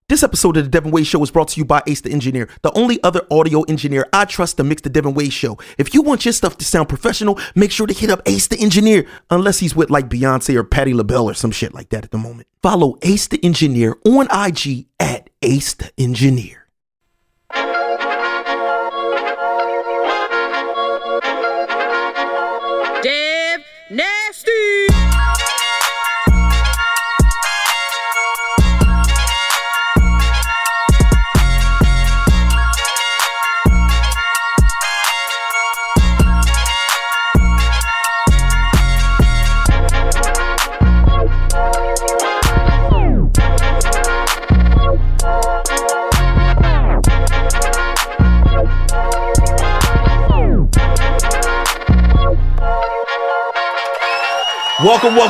This episode of the Devinwade Show is brought to you by Ace the Engineer, the only other audio engineer I trust to mix the Devinwade Show. If you want your stuff to sound professional, make sure to hit up Ace the Engineer, unless he's with like Beyonce or Patti LaBelle or some shit like that at the moment. Follow Ace the Engineer on IG at Ace the Engineer. Dev Nasty.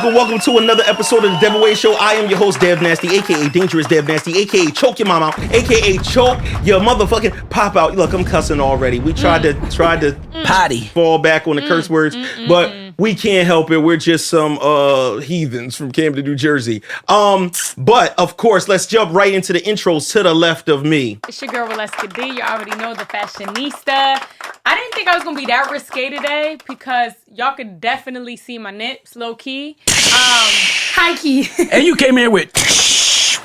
Welcome to another episode of the Devinwade Show. I am your host, Dev Nasty, aka Dangerous Dev Nasty, aka Choke Your Mom Out, aka Choke Your Motherfucking Pop Out. Look, I'm cussing already. We tried to potty fall back on the curse words, but we can't help it. We're just some heathens from Camden, New Jersey. But of course, let's jump right into the intros to the left of me. It's your girl Walesca D. You already know, the fashionista. I didn't think I was gonna be that risque today because y'all could definitely see my nips, low key. High key. And you came here with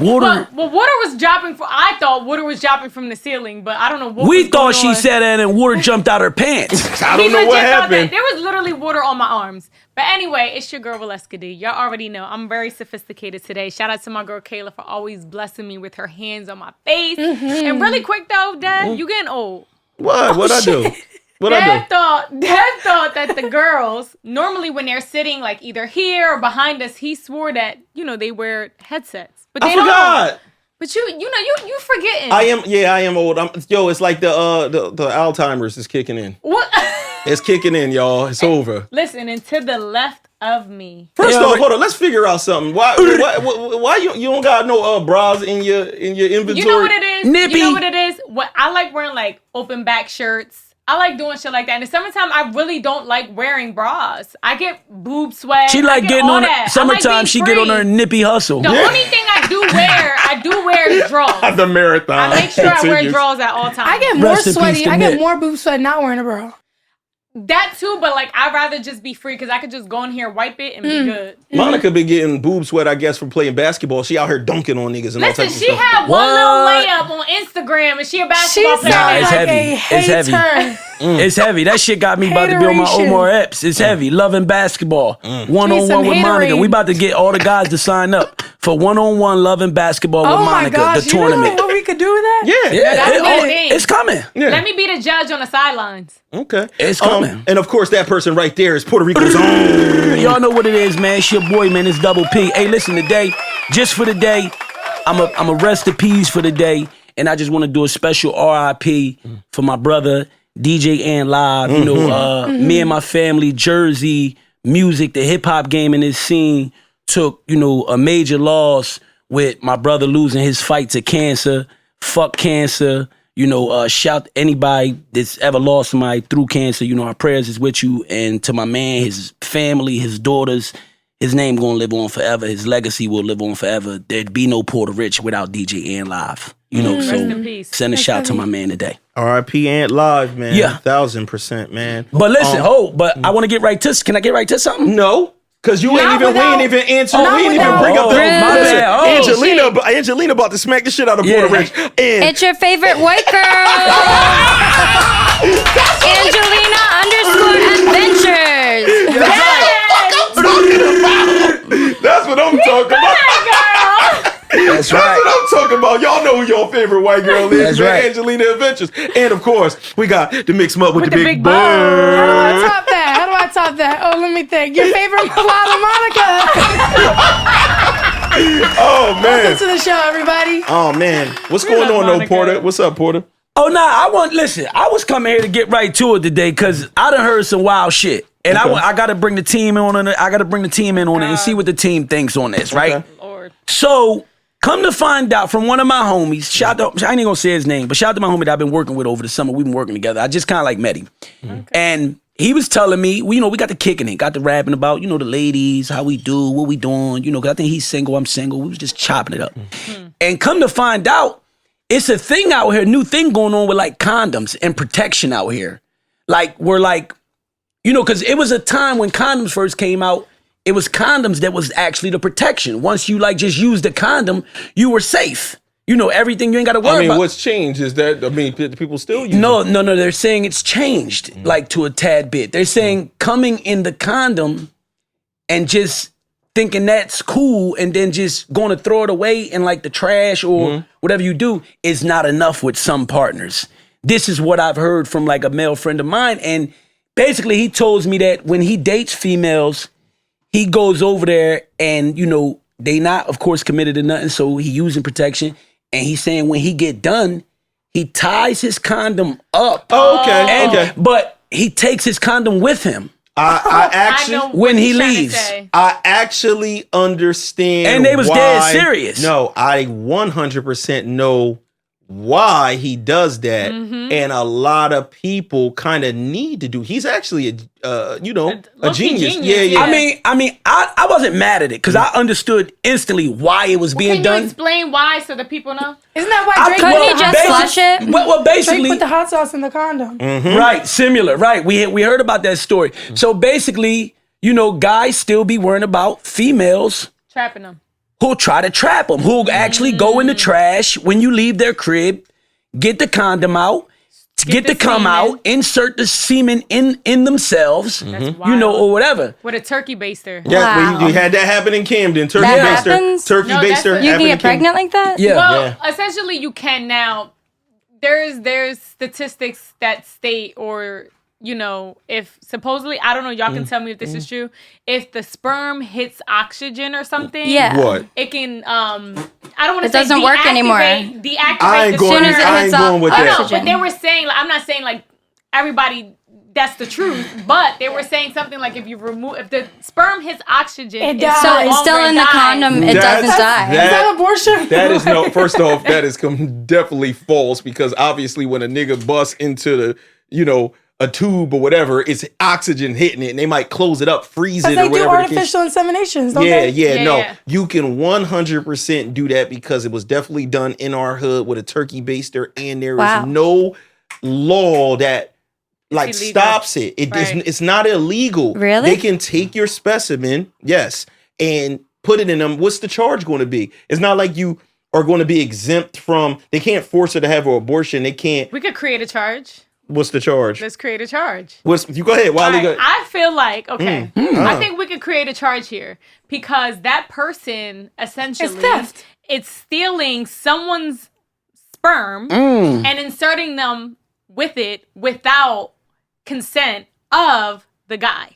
water. Well, water was dropping. I thought water was dropping from the ceiling, but I don't know what. We thought she said that and water jumped out her pants. I don't know what happened. There was literally water on my arms. But anyway, it's your girl Walesca D. Y'all already know I'm very sophisticated today. Shout out to my girl Kayla for always blessing me with her hands on my face. And really quick though, Dad, you getting old. What? What'd I do? Dad thought that the girls, normally when they're sitting like either here or behind us, he swore that, they wear headsets. But they forgot. Don't. But you forgetting. I am old. It's like the Alzheimer's is kicking in. What? It's kicking in, y'all. It's over. Listen, and to the left of me. First off, hold on. Let's figure out something. Why you don't got no bras in your inventory? You know what it is? Nippy. You know what it is? What I like wearing like open back shirts. I like doing shit like that. In the summertime, I really don't like wearing bras. I get boob sweat. She like getting on that. summertime. She get on her nippy hustle. The only thing I do wear is drawers. The marathon. I make sure I wear drawers at all times. I get more sweaty. I get more boob sweat not wearing a bra. That too, but like I'd rather just be free because I could just go in here, wipe it, and be good. Monica been getting boob sweat, I guess, from playing basketball. She out here dunking on niggas and all types of stuff. Listen, she had one little layup on Instagram, and she a basketball player. Nah, it's like heavy. It's heavy. It's heavy. That shit got me about to build my Omar Epps. It's heavy. Loving basketball. One-on-one with Monica. We about to get all the guys to sign up for one-on-one loving basketball with Monica, gosh, the tournament. You know what we could do with that? Yeah. It's coming. Yeah. Let me be the judge on the sidelines. Okay. It's coming. And of course, that person right there is Puerto Rico's own. Y'all know what it is, man. It's your boy, man. It's Double P. Hey, listen, today, just for the day, I'm a rest in peace for the day, and I just want to do a special RIP for my brother, DJ and Live. Me and my family, Jersey, music, the hip-hop game in this scene took, a major loss with my brother losing his fight to cancer. Fuck cancer. Shout anybody that's ever lost somebody through cancer. Our prayers is with you. And to my man, his family, his daughters, his name gonna live on forever. His legacy will live on forever. There'd be no Porta Rich without DJ and Live. Rest in peace. Send a shout to my man today. R.I.P. Ant Live, man. Yeah. 1000%, man. But listen, I want to get right to. Can I get right to something? No. Cause we ain't even answer. We ain't even bring up the Angelina about to smack the shit out of Porta Rich. And it's your favorite white girl, Angelina_Adventures. That's what I'm talking about. That's right. What I'm talking about. Y'all know who your favorite white girl is. That's right. Angelina Adventures. And of course, we got the mix up with the big bird. How do I top that? Oh, let me think. Your favorite Lala Monica. Oh, man. Welcome to the show, everybody. Oh, man. What's going on, though, Porter? What's up, Porter? Oh, nah, I was coming here to get right to it today because I done heard some wild shit. And I got to bring the team in on it. I got to bring the team in on it and see what the team thinks on this, right? Okay. Lord. So, come to find out from one of my homies, I ain't gonna say his name, but shout out to my homie that I've been working with over the summer. We've been working together. I just kind of like met him. Okay. And he was telling me, we got the kicking it, got the rapping about, the ladies, how we do, what we doing, 'cause I think he's single, I'm single. We was just chopping it up. And come to find out, it's a thing out here, new thing going on with like condoms and protection out here. Like, we're like, because it was a time when condoms first came out, it was condoms that was actually the protection. Once you like just used the condom, you were safe. Everything, you ain't got to worry about. What's changed is that, people still use No, they're saying it's changed, like to a tad bit. They're saying coming in the condom and just thinking that's cool and then just going to throw it away in like the trash or whatever you do is not enough with some partners. This is what I've heard from like a male friend of mine. And basically he tells me that when he dates females, he goes over there and, they not, of course, committed to nothing. So he using protection. And he's saying when he get done, he ties his condom up. Oh, okay. But he takes his condom with him. I actually, when he leaves. I actually understand. And they was dead serious. No, I 100% know why he does that, and a lot of people kind of need to do. He's actually a genius. Yeah. I mean, I wasn't mad at it because I understood instantly why it was being done. Can you explain why so that people know? Isn't that why Drake Couldn't he just flush it? Well, basically, Drake put the hot sauce in the condom? Right, similar. Right, we heard about that story. So basically, guys still be worrying about females Trapping them. who'll try to trap them, who'll actually go in the trash when you leave their crib, get the condom out, get the cum out, insert the semen in themselves, or whatever. With a turkey baster. Yeah, we had that happen in Camden. Turkey That baster. happens? Turkey No, baster. You can happened in get pregnant like that? Yeah. Well, essentially you can now. There's statistics that state or if supposedly, I don't know, y'all can tell me if this is true. If the sperm hits oxygen or something, What? it can I don't want to It say doesn't work anymore. Deactivate I ain't the going. soon as it I hits ain't going with oxygen. that. No, but they were saying, I'm not saying like everybody that's the truth, but they were saying something like if the sperm hits oxygen, It dies. So it's still in the condom, it doesn't die. Is that abortion? That is no. First off, that is definitely false because obviously when a nigga busts into the a tube or whatever, it's oxygen hitting it, and they might close it up, freeze it, Because or they do whatever. artificial inseminations, don't they? No, you can 100% do that because it was definitely done in our hood with a turkey baster, and there is no law that like stops it. It's not illegal. Really? They can take your specimen, yes, and put it in them. What's the charge going to be? It's not like you are going to be exempt from. They can't force her to have an abortion. They can't. We could create a charge. What's the charge? Let's create a charge. You go ahead, Wiley. All right, I feel like, okay, Mm. I think we could create a charge here because that person essentially It's theft. it's stealing someone's sperm and inserting them with it without consent of the guy.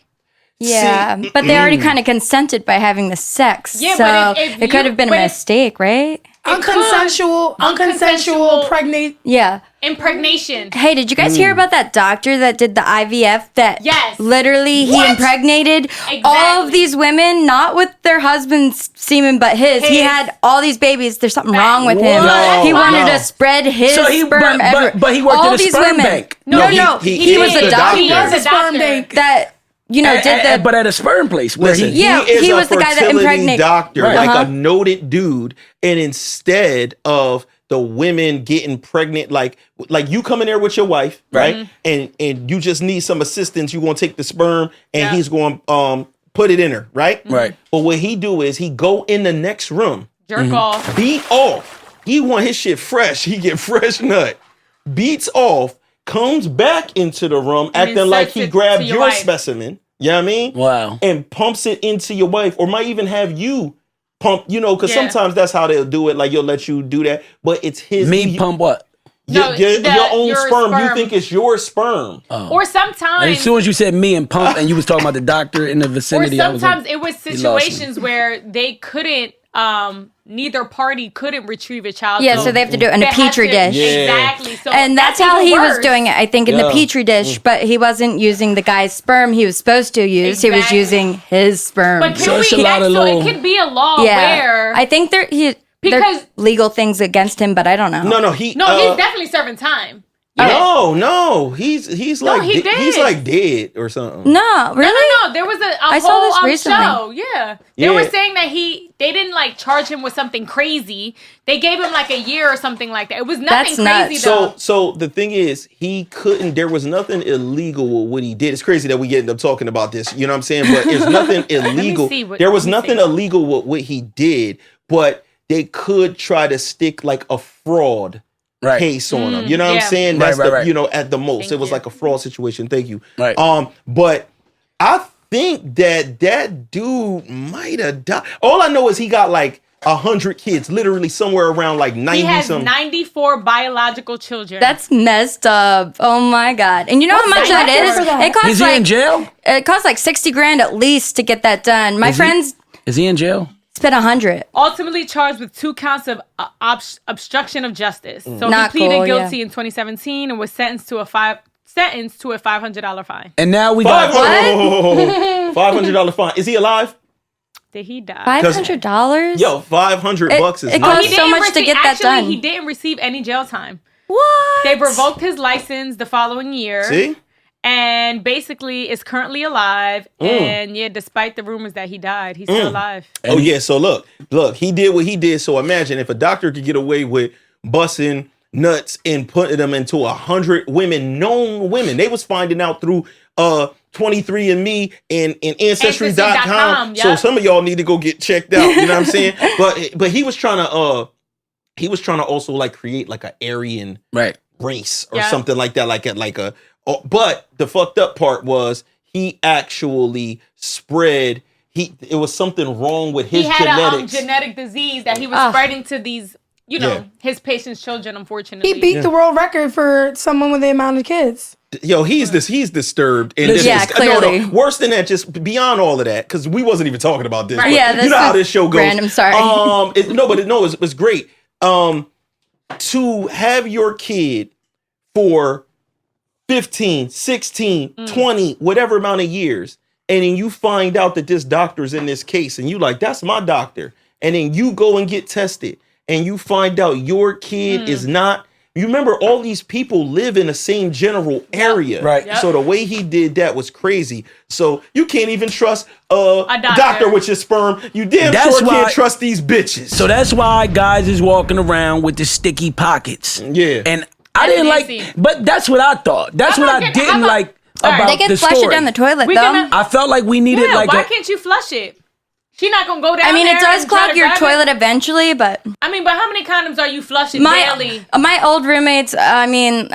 Yeah, but they already kind of consented by having the sex. Yeah, so but if it could have been a mistake, right? Unconsensual pregnant. Yeah. Impregnation. Hey, did you guys hear about that doctor that did the IVF that literally he impregnated all of these women, not with their husband's semen, but his. He had all these babies. There's something wrong with him. No. He wanted to spread his sperm everywhere. But he worked all at a these sperm women. bank. No, he was a doctor. He was a sperm doctor. bank. That did but at a sperm place where Listen, he he was the guy that fertility impregnated. doctor, Right. like a noted dude, and instead of the women getting pregnant, like you come in there with your wife, right? And you just need some assistance. You gonna take the sperm, and he's going put it in her, right? Right. But what he do is he go in the next room, Jerk off. beat off. He want his shit fresh. He get fresh nut, beats off, comes back into the room acting like he grabbed your wife. specimen. You know what I mean? Wow. And pumps it into your wife, or might even have you pump, because Yeah. sometimes that's how they'll do it. Like, you'll let you do that, but it's his. pump what? No, Your own your sperm. You sperm. think it's your sperm. Or And sometimes as soon as you said me and pump, and you was talking about the doctor in the or vicinity, I was sometimes like, it was "You lost me." situations where they couldn't neither party couldn't retrieve a child. Yeah, so they have to do it in a they had petri to- dish. Exactly. So And that's how even he was worse. doing it, I think, in the Yeah. petri dish. But he wasn't using the guy's sperm he was supposed to use. He was Exactly. using his sperm. But can So it's a we lot of so little- it could be a law yeah, where I think there's Because- legal things against him, but I don't know. No, he. no, he's definitely serving time. No, he's like he did. he's like dead or something. No, really? No. There was a I saw whole this recently. show. Yeah. They were saying that they didn't like charge him with something crazy. They gave him like a year or something like that. It was nothing crazy though. So the thing is, there was nothing illegal with what he did. It's crazy that we end up talking about this. You know what I'm saying? But there's nothing illegal. There was nothing illegal with what he did, but they could try to stick like a fraud case on him. You know what I'm saying? That's you know, at the most. It was like a fraud situation. Thank you. Right. But I think that dude might have died. All I know is he got like 100 kids, literally somewhere around like 90 He has something. 94 biological children. That's messed up. Oh my God. And you know how much that is? It costs Is he in jail? It costs like 60 grand at least to get that done. My friends Is he in jail? spent 100. ultimately charged with 2 counts of obstruction of justice. So Not he pleaded cool, guilty in 2017 and was sentenced to a $500 fine. And now we got $500 fine. Is he alive? Did he die? $500? Yo, $500 is it not- costs so much to get that done. He didn't receive any jail time. What? They revoked his license the following year. See? And basically is currently alive. And yeah, despite the rumors that he died, he's still alive. Oh yeah, so look, he did what he did. So imagine if a doctor could get away with busting nuts and putting them into 100 women, known women. They was finding out through 23andMe and Ancestry.com. Yep. So some of y'all need to go get checked out. You know what I'm saying? But he was trying to also like create like an Aryan race or something like that, but the fucked up part was he actually spread. It was something wrong with his genetics. He had a genetic disease that he was spreading to these, his patients' children. Unfortunately, He beat the world record for someone with the amount of kids. Yo, he's disturbed. And clearly. No, worse than that, just beyond all of that, because we wasn't even talking about this. Right. But Yeah, you know how this show goes. Random, sorry. It was great. To have your kid for 15, 16, 20, whatever amount of years, and then you find out that this doctor's in this case, and you like, that's my doctor. And then you go and get tested, and you find out your kid is not. You remember, all these people live in the same general area. Right. Yep. So the way he did that was crazy. So you can't even trust a doctor with your sperm. You damn sure can't trust these bitches. So that's why guys is walking around with the sticky pockets. Yeah. And I didn't like, but that's what I thought. That's what I didn't like about They can the flush story. it down the toilet, though. I felt like we needed like why can't you flush it? She's not gonna go down. I mean, there it does and try clog to your grab toilet it. eventually, but I mean, but how many condoms are you flushing daily? my old roommates, I mean,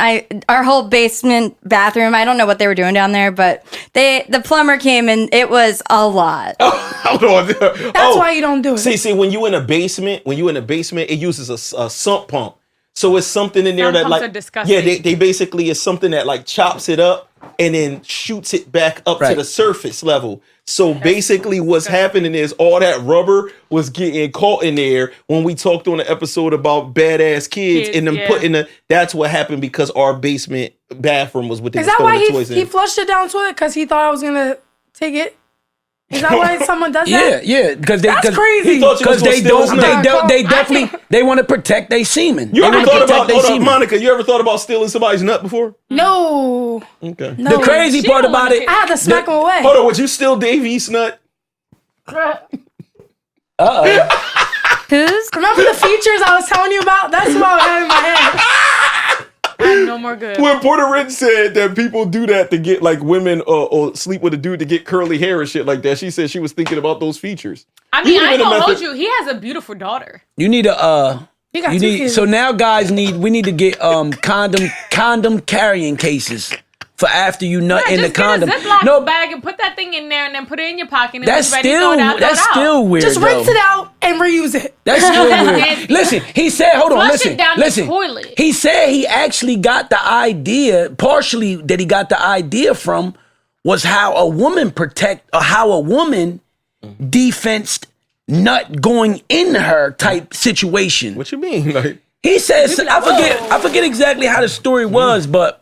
our whole basement bathroom, I don't know what they were doing down there, but the plumber came and it was a lot. Hold on. That's why you don't do it. See, when you in a basement, it uses a sump pump. So it's something in there Sump that pumps like are disgusting. yeah, they basically is something that like chops it up and then shoots it back up to the surface level. So basically what's happening is all that rubber was getting caught in there when we talked on the episode about badass kids and them putting that's what happened because our basement bathroom was with the Is that why toys in. he flushed it down the toilet? Because he thought I was going to take it? Is that why someone does that? Yeah, because That's crazy. Because they definitely they want to protect their semen. You ever thought about Monica? You ever thought about stealing somebody's nut before? No. Okay. No. The crazy part about it, I had to smack him away. Hold on, would you steal Dave East's nut? Who's? Remember the features I was telling you about? That's what I had in my head. I'm no more good. When Porta Rich said that people do that to get like women or sleep with a dude to get curly hair and shit like that, she said she was thinking about those features. I mean, I ain't gonna hold you. He has a beautiful daughter. you need a He got you two need kids. so now guys we need to get condom carrying cases for after you nut in the Just get condom. a Ziploc bag and put that thing in there and then put it in your pocket and That's when you're ready, throw it out, that's throw it out. still weird. Just though. rinse it out and reuse it. That's still weird. Listen, he said, hold on, Flush listen. it down the listen. toilet. He said he actually got the idea, partially that he got the idea from was how a woman defensed nut going in her type situation. What you mean? Like He says, I forget exactly how the story was, but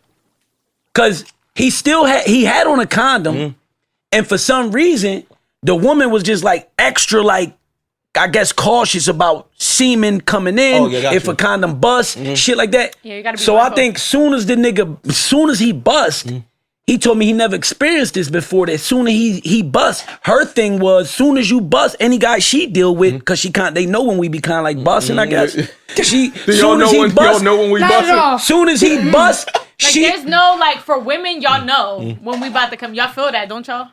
because he had on a condom, and for some reason, the woman was just like extra like I guess, cautious about semen coming in. If a condom bust, shit like that. Yeah, you gotta be so mindful. I think soon as he bust, he told me he never experienced this before. That soon as he bust, her thing was soon as you bust, any guy she deal with, because they know when we be kind of like busting, I guess. Y'all know when we busting? Soon as he bust, there's no for women, y'all know when we about to come. Y'all feel that, don't y'all?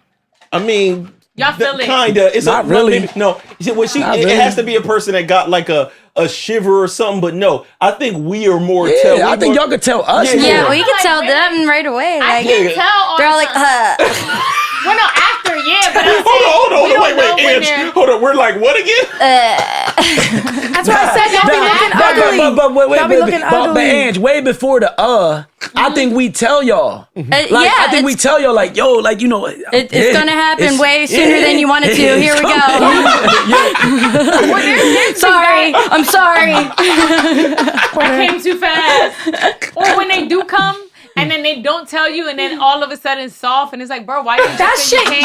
I mean, y'all feel it. Kinda. It's not really. No. It has to be a person that got like a shiver or something. But no, I think we are more. I think y'all could tell us. Yeah, we could tell them right away. I can tell. They're all like, Well, no, after, but I'm hold on, wait, Ange. Hold on, we're like, what again? That's why I said y'all be looking ugly. Y'all be looking ugly. But Ange, way before the I think we tell y'all. I think we tell y'all like, yo, like, you know. It's gonna happen way sooner than you want it to. Here we go. Sorry. I'm sorry. I came too fast. Or when they do come, and then they don't tell you, and then all of a sudden it's soft, and it's like, bro, why you that shit, I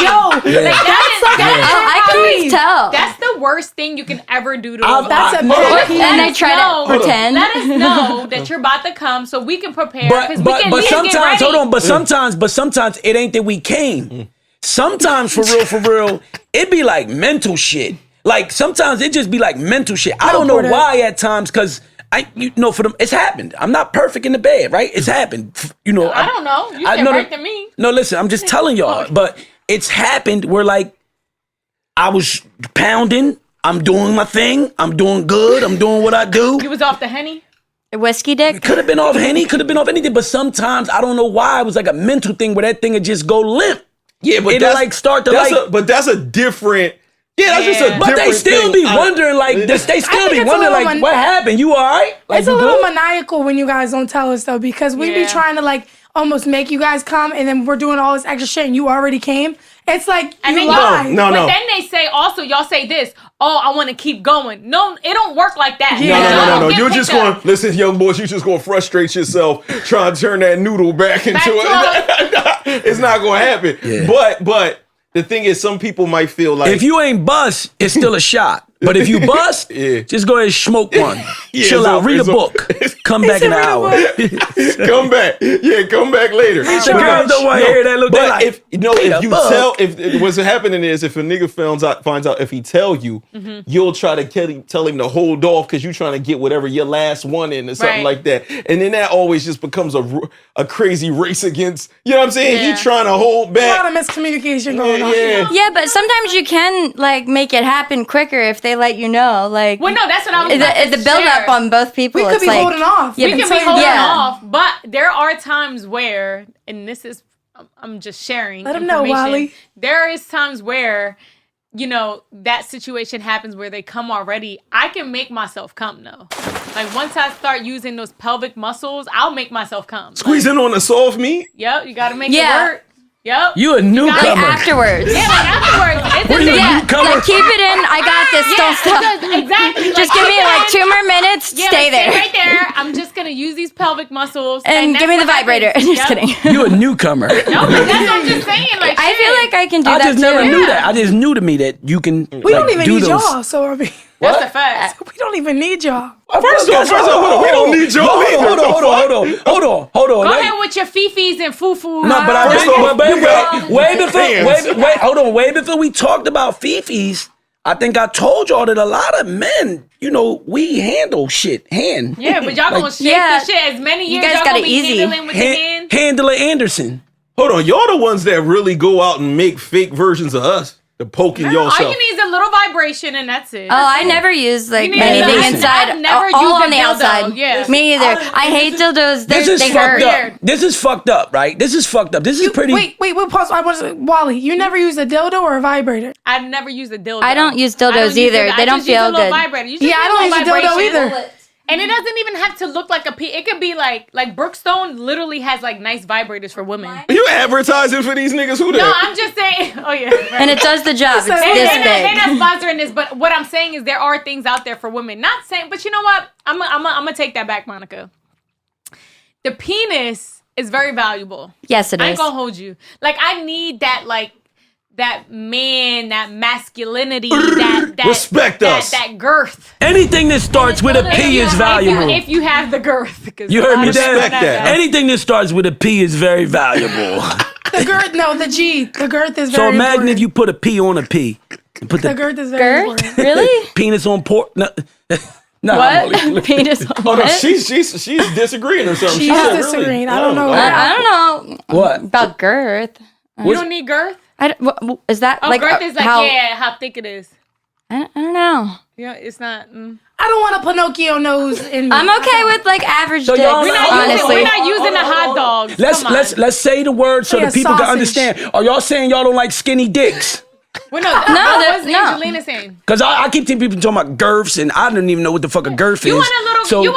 can always tell. That's the worst thing you can ever do to that's a bad piece. And I try to pretend. Let us know that you're about to come, so we can prepare. But sometimes, hold on. But sometimes it ain't that we came. Sometimes for real, it be like mental shit. Like sometimes it just be like mental shit. I don't know why at times, because. For them, it's happened. I'm not perfect in the bed, right? It's happened. I don't know. You said right to me. No, listen, I'm just telling y'all. But it's happened where, like, I was pounding. I'm doing my thing. I'm doing good. I'm doing what I do. You was off the Henny? Whiskey dick? Could have been off Henny. Could have been off anything. But sometimes, I don't know why, it was like a mental thing where that thing would just go limp. Yeah, but but that's a different... Yeah, that's just a different But they still thing. be wondering, like, they still be wondering, like, what happened? You all right? Like, it's a little maniacal when you guys don't tell us, though, because we be trying to, like, almost make you guys come, and then we're doing all this extra shit, and you already came. It's like, and you then lie. No. But then they say, also, y'all say this, I want to keep going. No, it don't work like that. No. You're just going, listen, young boys, you're just going to frustrate yourself trying to turn that noodle back into it. It's not going to happen. Yeah. But the thing is, some people might feel like... If you ain't bust, it's still a shot. But if you bust, just go ahead and smoke one. Chill out, read a book. Come back in an hour. Come back. Yeah, come back later. The girls don't want to hear that. Look, but like, if what's happening is, if a nigga finds out if he tell you, you'll try to tell him to hold off because you're trying to get whatever your last one in or something like that. And then that always just becomes a crazy race against, you know what I'm saying? Yeah. He trying to hold back. A lot of miscommunication going on. Yeah, but sometimes you can, like, make it happen quicker if they let you know. Like, well, no, that's what I was about to the build up on both people. We could be holding off. We can be holding off, but there are times where, and this is, I'm just sharing. Let them know, Wally. There is times where, that situation happens where they come already. I can make myself come though. Like once I start using those pelvic muscles, I'll make myself come. Squeezing on the soft meat? Yep, you gotta make it work. Yep. You a newcomer. Like afterwards. Yeah, like afterwards. Like keep it in. I got this. Don't stop. Exactly. Just give me like 2 more minutes. Stay there. Stay right there. I'm just gonna use these pelvic muscles. And give me the vibrator. Just kidding. You a newcomer. No, but that's what I'm just saying. Like, I feel like I can do that too. I just never knew that. I just knew to me that you can. We don't even need y'all. So I mean, that's a fact. We don't even need y'all. First off, we don't need y'all either. Hold on. Go ahead with your fifis and foo-foo. No, but way before we talked about fifis, I think I told y'all that a lot of men, we handle shit. Yeah, but y'all gonna shake the shit as many years. You guys y'all got gonna it be easy. handling with the hand. Handler Anderson. Hold on, y'all the ones that really go out and make fake versions of us. The poking yourself. All you need is a little vibration and that's it. Oh, I never use anything inside. I've never all used on the outside. Yeah. Me either. I hate dildos. This is fucked hurt. up. This is fucked up, right? This is fucked up. This is pretty. Wait, pause. Wally, you never use a dildo or a vibrator? I've never used a dildo. I don't use dildos either. They don't feel good. I don't use a dildo either. And it doesn't even have to look like a P. It could be like Brookstone literally has like nice vibrators for women. Are you advertising for these niggas? Who that? No, I'm just saying. Oh yeah. Right. And it does the job. It's this big. They're not sponsoring this, but what I'm saying is there are things out there for women. Not saying, but you know what? I'm gonna take that back, Monica. The penis is very valuable. Yes, it is. I ain't gonna hold you. Like I need that man, that masculinity, that respect us, that girth. Anything that starts with a P is valuable. If you have the girth, you heard me, respect that. Anything that starts with a P is very valuable. The girth, no, the G. The girth is very So imagine important. if you put a P on a P. And put the girth is very important. Really? Penis on port. No. What? Penis on Oh no, what? she's disagreeing or something. She's disagreeing. I don't know. I don't know. What? About girth. You don't need girth? Is that like girth is like how thick it is. I don't know. Yeah, it's not. I don't want a Pinocchio nose in me. I'm okay with like average So dick, y'all- honestly. We're not using the hot dogs. Let's say the word so Yeah, that people sausage. can understand. Are y'all saying y'all don't like skinny dicks? Well, there's what's Angelina saying? Because I keep seeing people talking about girths, and I don't even know what the fuck a girth You is. want a little. So you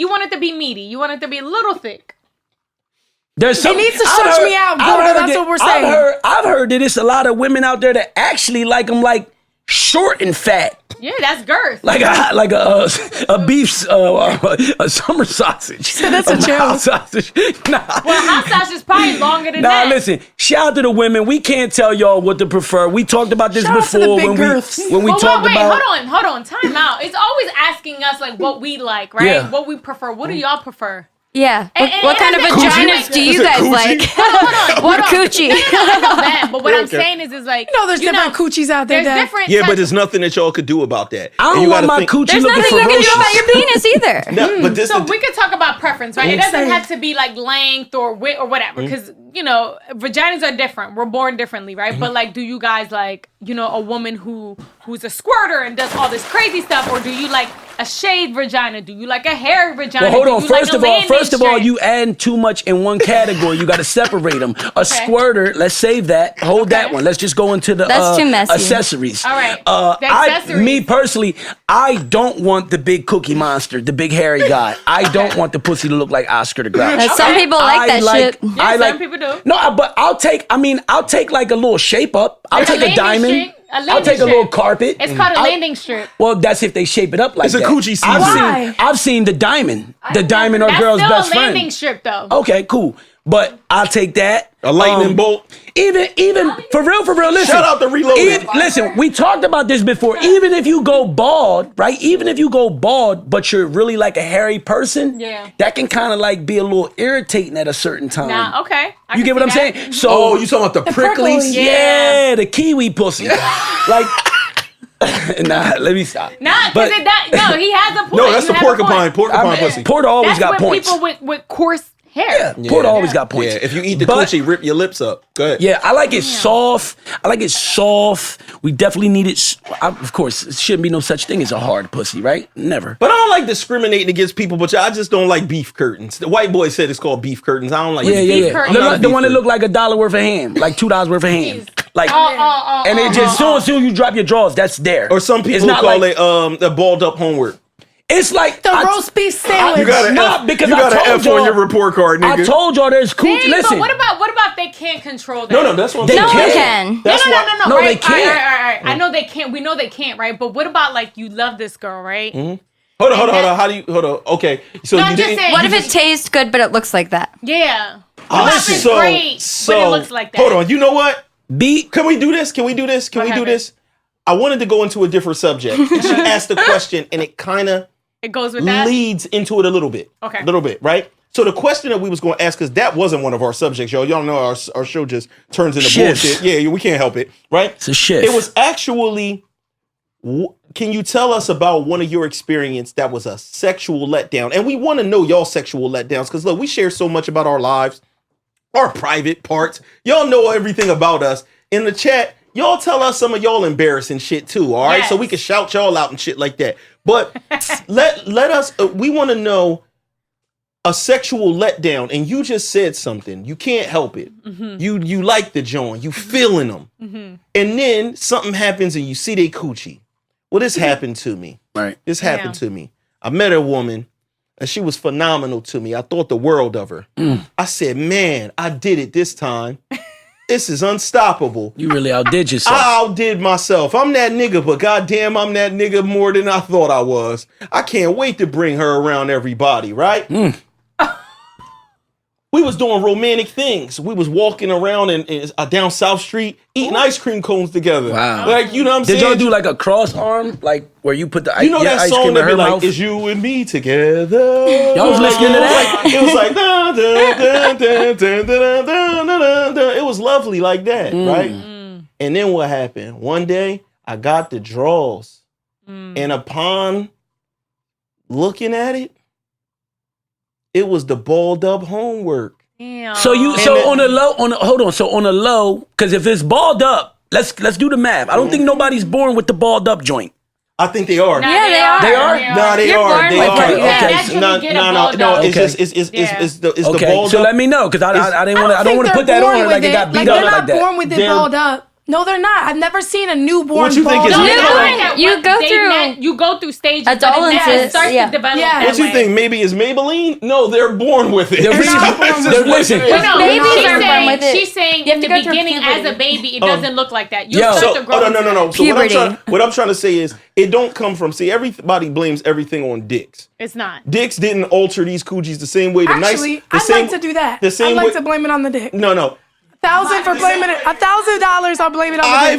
want it to be meaty. You want it to be a little thick. there's some. He needs to stretch me out, Gordo. That's what we're saying. I've heard that it's a lot of women out there that actually like them like short and fat. Yeah, that's girth. Like a beef a summer sausage. So that's a joke. Hot sausage. Nah. Well, hot sausage is probably longer than that. Nah, listen. Shout out to the women. We can't tell y'all what to prefer. We talked about this Shout out to the before big when girths. we Well, talked wait, about. hold on. Time out. It's always asking us like what we like, right? Yeah. What we prefer. What do y'all prefer? Yeah. And What kind of vaginas do you guys like? Hold on. What coochie? I know that, but what I'm saying is like there's different coochies out there. There's Dad. different. Yeah, but types- there's nothing that y'all could do about that. I And don't you want gotta my coochie There's looking nothing you can do ferocious. about your penis either. No, but this So is we could talk about preference, right? It doesn't have to be like length or width or whatever, because vaginas are different. We're born differently, right? But like, do you guys like a woman who's a squirter and does all this crazy stuff, or do you like a shaved vagina? Do you like a hairy vagina? Well, hold Do on. you First like of a all, landing strip? you adding too much in one category. You got to separate them. A squirter. Let's save that. Hold that one. Let's just go into the That's too messy. accessories. All right. The accessories. Me personally, I don't want the big cookie monster, the big hairy guy. I don't want the pussy to look like Oscar the Grouch. Some people like that shit. Yeah, some people do. No, but I'll take like a little shape up. I'll take a diamond. I'll take a little carpet. It's called a landing strip. Well, that's if they shape it up like It's a that. coochie season. I've seen the diamond. The diamond or That's girl's still best a landing friend. strip, though. Okay, cool. But I'll take that. a lightning bolt. Even for real, listen. Shout out to Reloaded. Listen, we talked about this before. Even if you go bald, right? Even if you go bald, but you're really like a hairy person, that can kind of like be a little irritating at a certain time. Nah, okay. You get what I'm saying? So, Oh, you talking about the pricklies? yeah, the kiwi pussy. Like, nah, let me stop. Nah, But- no, he has a point. No, that's You the have a porcupine. point. Porcupine pussy. Porter always That's got with points. people with coarse hair. Yeah, Porter always got points. Yeah, if you eat the But- coochie, rip your lips up. Go ahead. Yeah, I like it soft. We definitely need it. Of course, it shouldn't be no such thing as a hard pussy, right? Never. But I don't like discriminating against people, but I just don't like beef curtains. The white boy said it's called beef curtains. I don't like Yeah. curtain? The, I'm not a the one that beef look like $1 worth of ham, like $2 worth of ham. Like, Oh, and it just soon as you drop your drawers, that's there. Or some people call it the balled up homework. It's like The roast beef sandwich. You got an Nah, F, because you got I an told F on y'all- your report card, nigga. I told y'all there's coochie. Dang, Listen, but what about if they can't control that? No, that's what I'm They saying. No one can't. can. That's no, why- No, right? they can't. All right. I know they can't. We know they can't, right? But what about like you love this girl, right? Hold on. How do you? Hold on. Okay. So No, you I'm just didn't. saying. What if it tastes good but it looks like that? Yeah. Ah, What if it's great, but it looks like that? Hold on. You know what? beat. Can we do this? Can we do this? Can What we do happened? this? I wanted to go into a different subject. And she asked the question, and it kind of It goes with that. leads into it a little bit. Okay. A little bit, right? So the question that we was going to ask, because that wasn't one of our subjects, y'all know our show just turns into Shifts. bullshit. Yeah, we can't help it, right? It's a shift. It was actually, can you tell us about one of your experience that was a sexual letdown? And we want to know y'all sexual letdowns, because look, we share so much about our lives, our private parts. Y'all know everything about us. In the chat, y'all tell us some of y'all embarrassing shit too, all right? Yes. So we can shout y'all out and shit like that. But let us, we want to know a sexual letdown, and you just said something. You can't help it. You like the joint. You feeling them. And then something happens and you see they coochie. Well, this happened to me. Right. This happened to me. I met a woman and she was phenomenal to me. I thought the world of her. I said, man, I did it this time. This is unstoppable. You really outdid yourself. I outdid myself. I'm that nigga, but goddamn, I'm that nigga more than I thought I was. I can't wait to bring her around everybody, right? we was doing romantic things. We was walking around in down South Street eating ice cream cones together. Wow. Like, you know what I'm saying? Did y'all do like a cross arm? Like where you put the you know that ice song cream that in be her like, mouth? is you and me together? Y'all was listening to that? It was like, dun, dun, dun, dun, dun, dun, dun, dun, dun. It was lovely like that, right? And then what happened? One day, I got the draws. And upon looking at it, it was the balled up homework. Damn. So on the low, So on the low, because if it's balled up, let's do the math. I don't think nobody's born with the balled up joint. I think they are. Yeah, they are. They are? No, they You're are. born They with are. it, yeah. Okay. No. It's just it's the Okay, balled so up. let me know because I didn't want to. I don't want to think put that they're on her born like with it got beat they're up not like that. born with it They're- balled up. No, they're not. I've never seen a newborn What you think balled is up. Maybelline? You go through You go through stages. Adolances, But it starts yeah. to develop. Yeah. that What you way. think? Maybe it's Maybelline? No, they're born with it. They're It's not born just with what listen. it is. No, Babies she's are born saying, with it. she's saying You have in to the go through beginning as puberty. a baby, it doesn't look like that. You Yo. start to grow. no. So Puberty. what I'm trying to say is, it don't come from. See, everybody blames everything on dicks. It's not. Dicks didn't alter these coochies the same way. Actually, I'd like to do that. The same I'd like way. to blame it on the dick. No. $1,000 for blaming it. $1,000, I'll blame it on the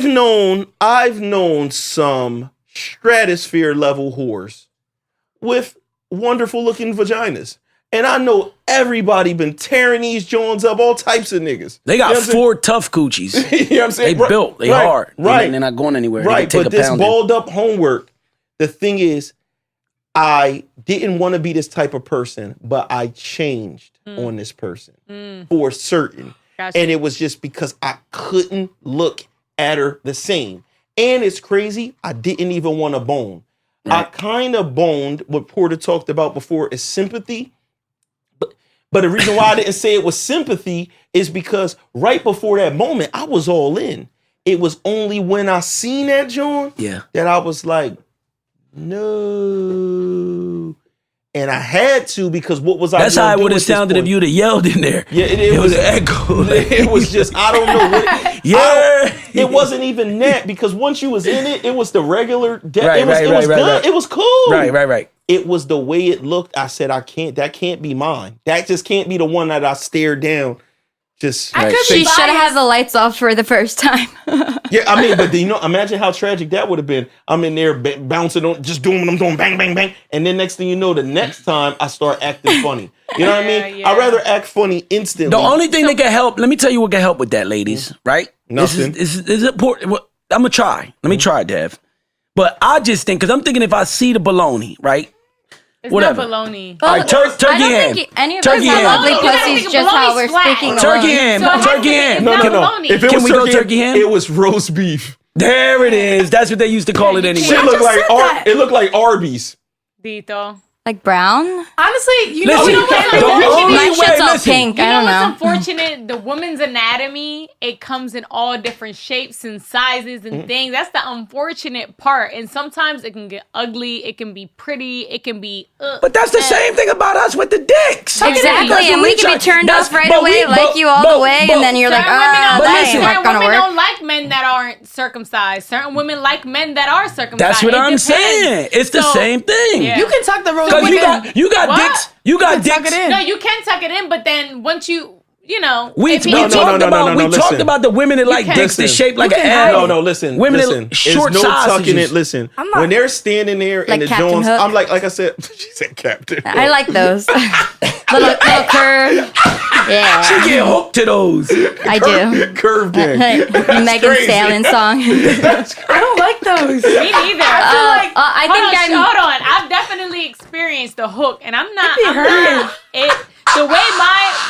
dick. I've known some stratosphere level whores with wonderful looking vaginas. And I know everybody been tearing these Jones up, all types of niggas. They got You know what I'm 4 tough coochies. saying? You know what I'm They saying? built. They Right, hard. Right. They're not going anywhere. They Right. can take But a this pounding. balled up homework, the thing is, I didn't want to be this type of person, but I changed on this person for certain. Gotcha. And it was just because I couldn't look at her the same. And it's crazy, I didn't even want to bone. I kind of boned what Porter talked about before is sympathy. But the reason why I didn't say it was sympathy is because right before that moment, I was all in. It was only when I seen that, John, that I was like, no. And I had to, because what was I That's gonna how it do would have at this sounded if point? you'd have yelled in there. Yeah, it was an echo. It was just, I don't know what. Yeah. It wasn't even that, because once you was in it, it was the regular. It was good. Right. It was cool. Right. It was the way it looked. I said, that can't be mine. That just can't be the one that I stared down. Just She should have had the lights off for the first time. yeah, I mean, but imagine how tragic that would have been. I'm in there bouncing on, just doing what I'm doing, bang, bang, bang, and then next thing you know, the next time I start acting funny. You know what I mean? Yeah. I'd rather act funny instantly. The only thing that can help, let me tell you what can help with that, ladies, right? Nothing. This is important. I'm going to try. Let me try, Dev. But I just think, because I'm thinking if I see the baloney, right? It's Whatever. not baloney. All right, turkey I don't ham. think any of Turkey us have ham. lovely You gotta pussies, think just how we're baloney's flat. speaking. Turkey alone. ham. So it has to Turkey be- ham. it's not baloney. If it Can was we go turkey ham? It was roast beef. There it is. That's what they used to call it anyway. Shit looked just like said that. it looked like Arby's. Dito. Like brown? Honestly, you Listen, know what the only My way, shit's all listen, pink. You I know don't what's know. unfortunate? The woman's anatomy, it comes in all different shapes and sizes and things. That's the unfortunate part. And sometimes it can get ugly. It can be pretty. It can be. But that's the same thing about us with the dicks. Exactly, That's and what we can be turned off right but away, like you all the way, and then you're like, Certain women don't but like, listen. that certain ain't gonna women work. don't like men that aren't circumcised. Certain women like men that are circumcised. That's what It I'm depends. saying. It's the So, same thing. yeah. You can tuck the rose Because in. you got What? dicks. You got can tuck dicks. it in. No, you can tuck it in, but then once you know, We if he- talked listen. about the women that like can- dicks that listen. shape like You an can L. hide No, listen. Women listen. that short There's no tucking sausages. it. Listen. I'm not- When they're standing there Like in the Captain Jones, Hook? I'm like I said, she said Captain. I like those. little curve. Yeah, She get hooked to those. I do. Curve gang. Megan crazy. Stallion song. I don't like those. Me neither. I think I'm. Hold on. I've definitely experienced the hook, and I'm not.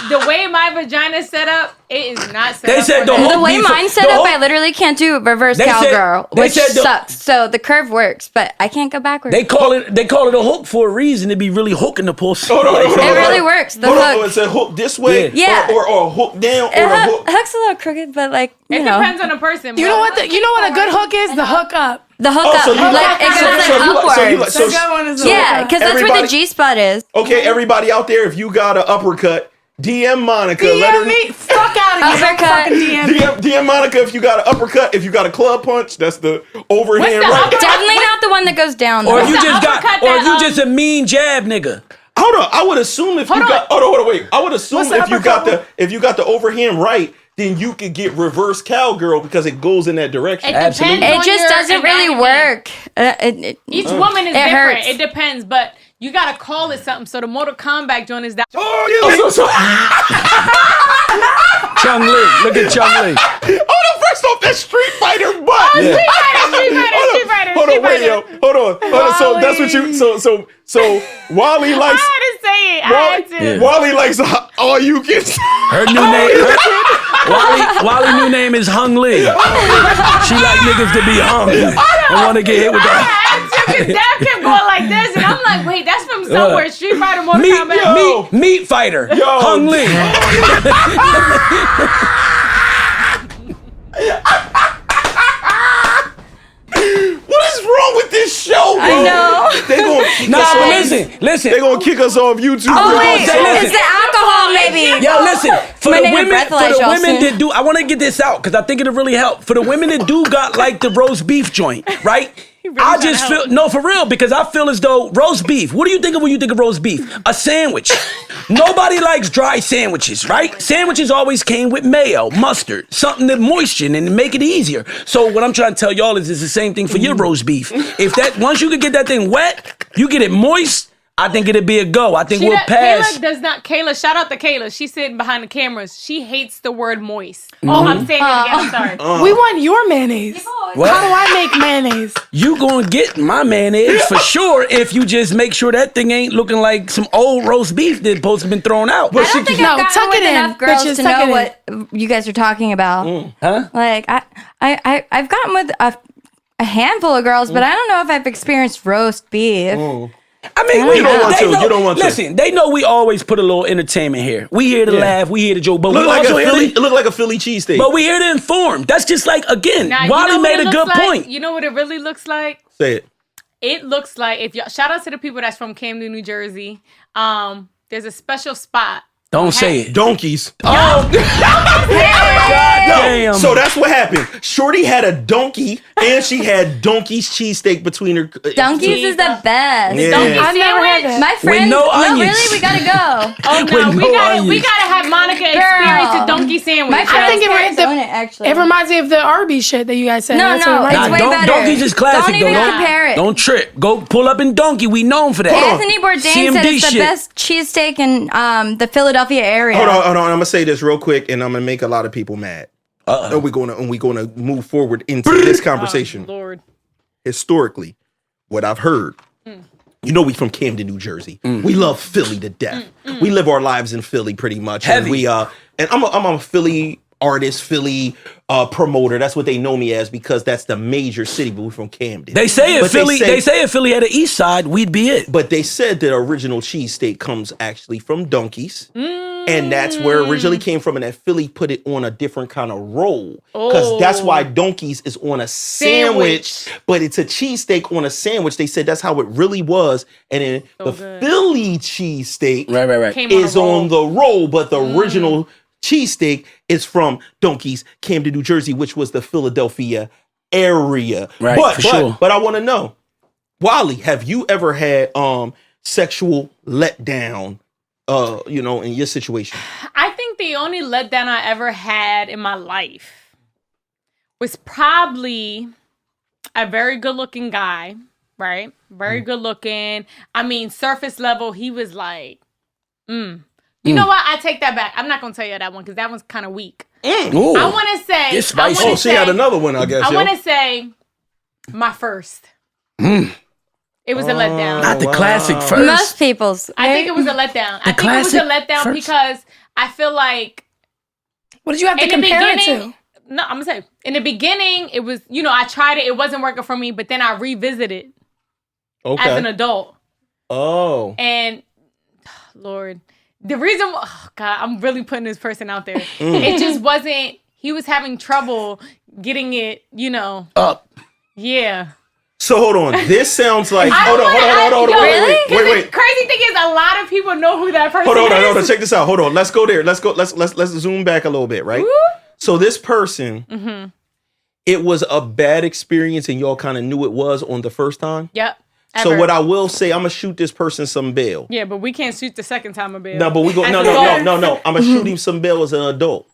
The way my vagina's set up, it is not set They up. said for the that. hook The way be- mine's set the up, hook- I literally can't do reverse They said- cowgirl, they which said the- sucks. So the curve works, but I can't go backwards. They call it a hook for a reason. To be really hooking the pussy. Hold on. It really works. The Hold on, hook. it's a hook this way, Yeah. or a hook down, or It a hook. hook's a little crooked, but like you It know, depends on the person. You know what? You know what a good hook is? The hook up. the hook Oh, up, so you like like- it goes so you like like- upwards. so you like- The good one is the Yeah, hook up. because that's where the Everybody- G spot is. Okay, everybody out there, if you got an uppercut, DM Monica. Let her DM me. Fuck out of here. Don't Uppercut. fucking DM me. DM Monica if you got an uppercut. If you got a club punch, that's the overhand What's the right. uppercut? Definitely not the one that goes down. Or though. if you What's the just got, uppercut or if that, you just a mean jab nigga. Hold on. I would assume if you got. Hold on, wait. I would assume if you got the overhand right, then you could get reverse cowgirl because it goes in that direction. Absolutely. It just doesn't really work. Each woman is different. Hurts. It depends, but you gotta call it something. So the Mortal Kombat joint is that. Chung Lee. Look at Chung Lee. Hold on, first off, that's Street Fighter butt. Street Fighter. Hold on, wait, yo. Hold on. So that's what you. So Wally likes. I had to say it. I had to. Wally likes all you can. Her new name. Wally new name is Hung Lee. She like niggas to be hung and want to get hit with that. Dad kept going like this, and I'm like, wait, that's from somewhere. Street Fighter, Mortal Kombat. Meat fighter. Hung Lee. What is wrong with this show, bro? I know. They gonna kick us off. Listen. They gonna kick us off YouTube. Oh wait, it's the alcohol, maybe. Yo, listen. For the women breathalyze that do, I want to get this out because I think it'll really help. For the women that do got like the roast beef joint, right? I just feel for real because I feel as though roast beef. What do you think of when you think of roast beef? A sandwich. Nobody likes dry sandwiches, right? Sandwiches always came with mayo, mustard, something to moisten and make it easier. So what I'm trying to tell y'all is it's the same thing for your roast beef. If that once you can get that thing wet, you get it moist. I think it'd be a go. I think we'll pass. Kayla, shout out to Kayla. She's sitting behind the cameras. She hates the word moist. Oh, I'm saying it again. I'm sorry. We want your mayonnaise. What? How do I make mayonnaise? You gonna get my mayonnaise for sure if you just make sure that thing ain't looking like some old roast beef that's supposed to have been thrown out. I don't think I've gotten with enough girls to know what you guys are talking about. Huh? Like I've gotten with a handful of girls, but I don't know if I've experienced roast beef. I mean, you don't want to. Listen, they know we always put a little entertainment here. We here to laugh, we here to joke, but it it look like a Philly cheesesteak. But we here to inform. That's just like again, now, Wally made a good point. You know what it really looks like? Say it. It looks like if y'all shout out to the people that's from Camden, New Jersey. There's a special spot. Don't say it. Donkeys. Oh, damn. So that's what happened. Shorty had a donkey, and she had donkey's cheesesteak between her. Donkeys is the best. Yeah. I've never had that. My friend, no onions. really, we gotta go. Oh no, we gotta have Monica experience a donkey sandwich. My I think it reminds me of the Arby's shit that you guys said. No, That's what it reminds it's me way of. better. Donkeys is classic. Don't even compare it. Don't trip. Go pull up in Donkey. We known for that. Anthony Bourdain said it's the shit. best cheesesteak in the Philadelphia area. Hold on. I'm gonna say this real quick, and I'm gonna make a lot of people mad. And we're gonna move forward into this conversation. Oh, Lord. Historically, what I've heard, you know, we from Camden, New Jersey. We love Philly to death. We live our lives in Philly pretty much. Heavy. And I'm a Philly artist, Philly promoter. That's what they know me as because that's the major city, but we're from Camden. They say if But Philly, they say if Philly had an east side, we'd be it. But they said that original cheesesteak comes actually from Donkeys. And that's where it originally came from. And that Philly put it on a different kind of roll. Because that's why Donkeys is on a sandwich. But it's a cheesesteak on a sandwich. They said that's how it really was. And then Philly cheesesteak Right. is on the roll. But the original cheesesteak is from Donkeys, Camden, New Jersey, which was the Philadelphia area. Right, for sure. But I want to know, Wally, have you ever had sexual letdown, in your situation? I think the only letdown I ever had in my life was probably a very good-looking guy, right? Very good-looking. I mean, surface level, he was like, You know what? I take that back. I'm not going to tell you that one because that one's kind of weak. Ooh. I want to say... It's spicy. She had another one, I guess. I want to say my first. It was a letdown. Not the classic first. Most people's. I think it was a letdown. I think it was a letdown first? because I feel like... What did you have to compare it to? No, I'm going to say, in the beginning, it was, I tried it. It wasn't working for me, but then I revisited as an adult. Oh. And, Lord, the reason, God, I'm really putting this person out there. It just wasn't, he was having trouble getting it, up. Yeah. So hold on. This sounds like, hold on. Wait. Crazy thing is, a lot of people know who that person is. Hold on. Check this out. Hold on. Let's go there. Let's zoom back a little bit, right? Woo? So this person, it was a bad experience and y'all kind of knew it was on the first time? Yep. So what I will say, I'm gonna shoot this person some bail. Yeah, but we can't shoot the second time a bail. No, but we go. No. I'm gonna shoot him some bail as an adult.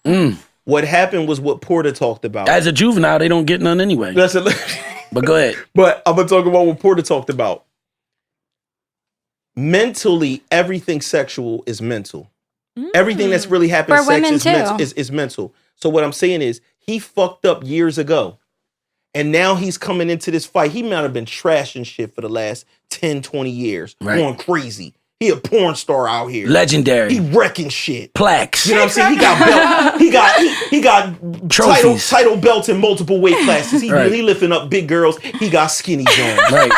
What happened was what Porta talked about. As a juvenile, they don't get none anyway. But go ahead. But I'm gonna talk about what Porta talked about. Mentally, everything sexual is mental. Everything that's really happened For sex women is mental. So what I'm saying is he fucked up years ago. And now he's coming into this fight. He might have been trashing shit for the last 10, 20 years. Right. Going crazy. He a porn star out here. Legendary. He wrecking shit. Plaques. You know what I'm saying? He got belts. He got trophies. Title belts in multiple weight classes. He lifting up big girls. He got skinny Jones. Right.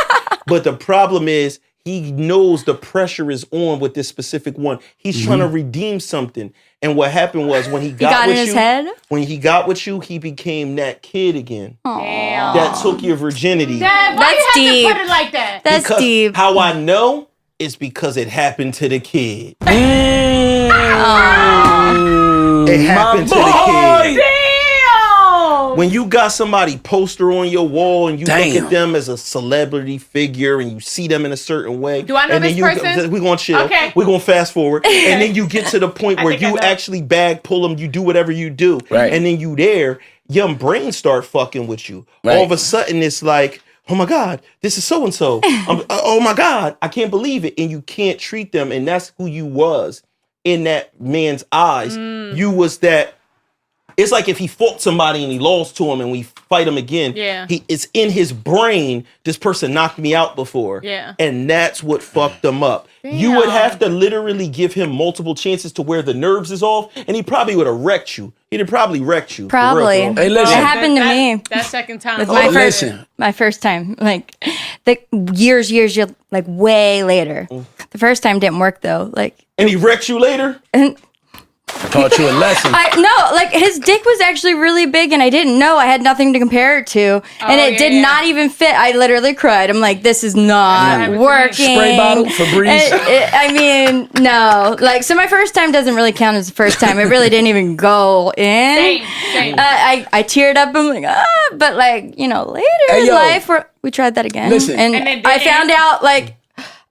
But the problem is he knows the pressure is on with this specific one. He's trying to redeem something. And what happened was when he got with in his you, head? when he got with you, he became that kid again. Damn. That took your virginity. Dad, why That's you have deep. to put it like that? That's Because deep. how I know is because it happened to the kid. It happened to the kid. Damn. When you got somebody poster on your wall and you look at them as a celebrity figure and you see them in a certain way. Do I know and this then person? We're going to chill. Okay. We're going to fast forward. And then you get to the point where think I you know. actually pull them, you do whatever you do. Right. And then you there, your brain start fucking with you. Right. All of a sudden it's like, oh my God, this is so-and-so. Oh my God, I can't believe it. And you can't treat them. And that's who you was in that man's eyes. You was that. It's like if he fought somebody and he lost to him and we fight him again. Yeah. It's in his brain, this person knocked me out before. Yeah. And that's what fucked him up. You would have to literally give him multiple chances to where the nerves is off, and he probably would have wrecked you. He'd have probably wrecked you. for real, Probably. for real. Hey, listen. It happened to me. That second time. With Listen. my first time, like the years, like way later. The first time didn't work though. Like, And he wrecked you later? Taught you a lesson. like his dick was actually really big, and I didn't know. I had nothing to compare it to, and it did not even fit. I literally cried. I'm like, this is not working. Spray bottle, Febreze. I mean, no. Like, so my first time doesn't really count as the first time. It really didn't even go in. Same. I teared up. I'm like, but like, you know, later in life, we tried that again. Listen. And I found out like,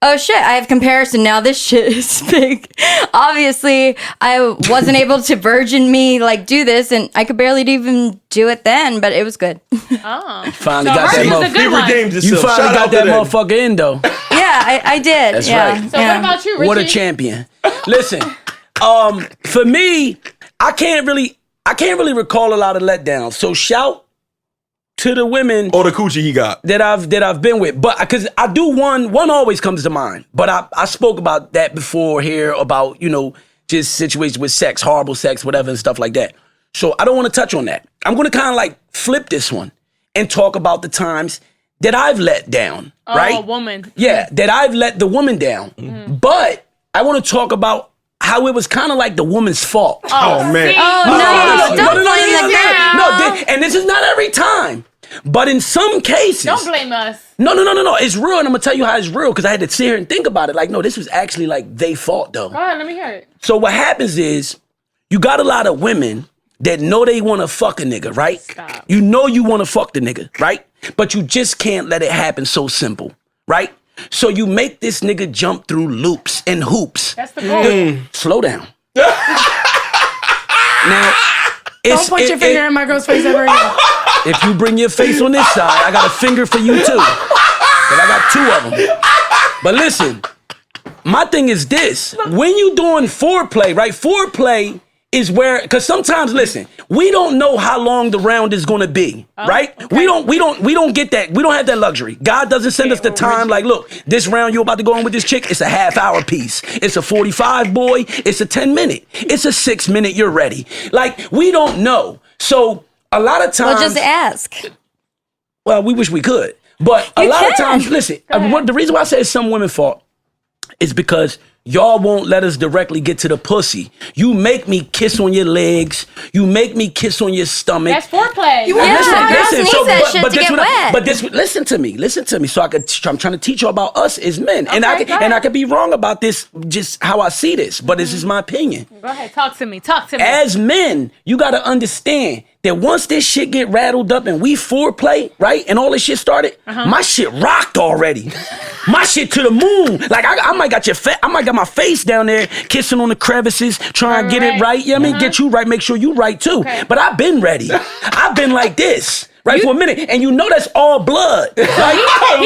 oh shit, I have comparison now. This shit is big. Obviously, I wasn't able to virgin me like do this, and I could barely even do it then, but it was good. Oh. Finally So got that hers is a motherfucker. good one. Redeemed You himself. finally Shout got out to that them. motherfucker in though. Yeah, I did. That's yeah. right. So what about you, Richie? What a champion. Listen, for me, I can't really recall a lot of letdowns. So shout to the women Or the coochie he got. that I've been with, but because I do one always comes to mind. But I spoke about that before here about just situations with sex, horrible sex, whatever, and stuff like that. So I don't want to touch on that. I'm going to kind of like flip this one and talk about the times that I've let down. Right? A woman. Yeah, that I've let the woman down. But I want to talk about how it was kind of like the woman's fault. Oh, man. Oh, no, don't blame the girl. No, and this is not every time. But in some cases. Don't blame us. No. It's real, and I'm going to tell you how it's real, because I had to sit here and think about it. Like, no, this was actually like they fault, though. Go ahead, let me hear it. So what happens is, you got a lot of women that know they want to fuck a nigga, right? Stop. You know you want to fuck the nigga, right? But you just can't let it happen so simple, right? So you make this nigga jump through loops and hoops. That's the goal. Slow down. Now, Don't put your finger in my girl's face ever again. if you bring your face on this side, I got a finger for you too. But I got two of them. But listen, my thing is this. When you doing foreplay, right? Foreplay is where, because sometimes, listen, we don't know how long the round is gonna be, right? Okay. We don't get that. We don't have that luxury. God doesn't send us the time. Like, look, this round you're about to go on with this chick, it's a half-hour piece. It's a 45, boy. It's a 10-minute. It's a 6-minute. You're ready. Like, we don't know. So a lot of times, Well, just ask. well, we wish we could, but a lot of times, listen. The reason why I say it's some women's fault is because y'all won't let us directly get to the pussy. You make me kiss on your legs. You make me kiss on your stomach. That's foreplay. Listen to me. So I'm trying to teach you about us as men, and I could be wrong about this, just how I see this, but this is my opinion. Go ahead, talk to me. As men, you got to understand that once this shit get rattled up and we foreplay, right, and all this shit started, my shit rocked already. My shit to the moon. Like I might got my face down there kissing on the crevices, trying to get it right. You know what I mean? Get you right, make sure you right too. Okay. But I've been ready. I've been like this. Right, for a minute, and you know that's all blood. Right?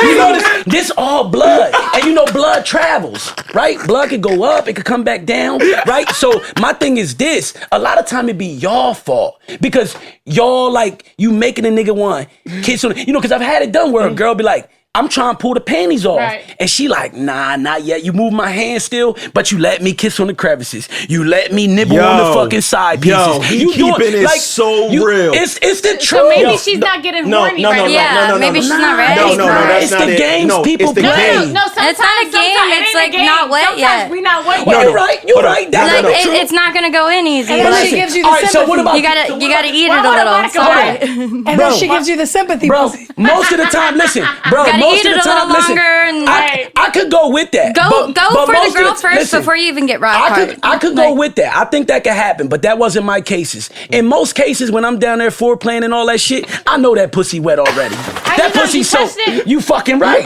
You know this all blood, and you know blood travels. Right, blood could go up, it could come back down. Right, so my thing is this: a lot of time it be y'all fault because y'all like you making a nigga want kiss on. You know, because I've had it done where a girl be like, I'm trying to pull the panties off. Right. And she like, nah, not yet. You move my hand still, but you let me kiss on the crevices. You let me nibble on the fucking side pieces. Yo, he keeping it like, so real. It's the truth. So maybe she's not getting horny right now. Yeah, maybe she's not ready. No, that's it's not the it. games people play. No, it's not a game. It's like not wet yet. We not wet yet. You're right. You're right. That's like it's not gonna go in easy. And then she gives you the sympathy. So what about you gotta eat it a little. Sorry. And then she gives you the sympathy. Bro, most of the time, listen. Bro, most of the time, listen. I could go with that. Go for the girl first before you even get rock hard. I could go with that. I think that could happen, but that wasn't my cases. In most cases, when I'm down there foreplaying and all that shit, I know that pussy wet already. That pussy so you fucking right.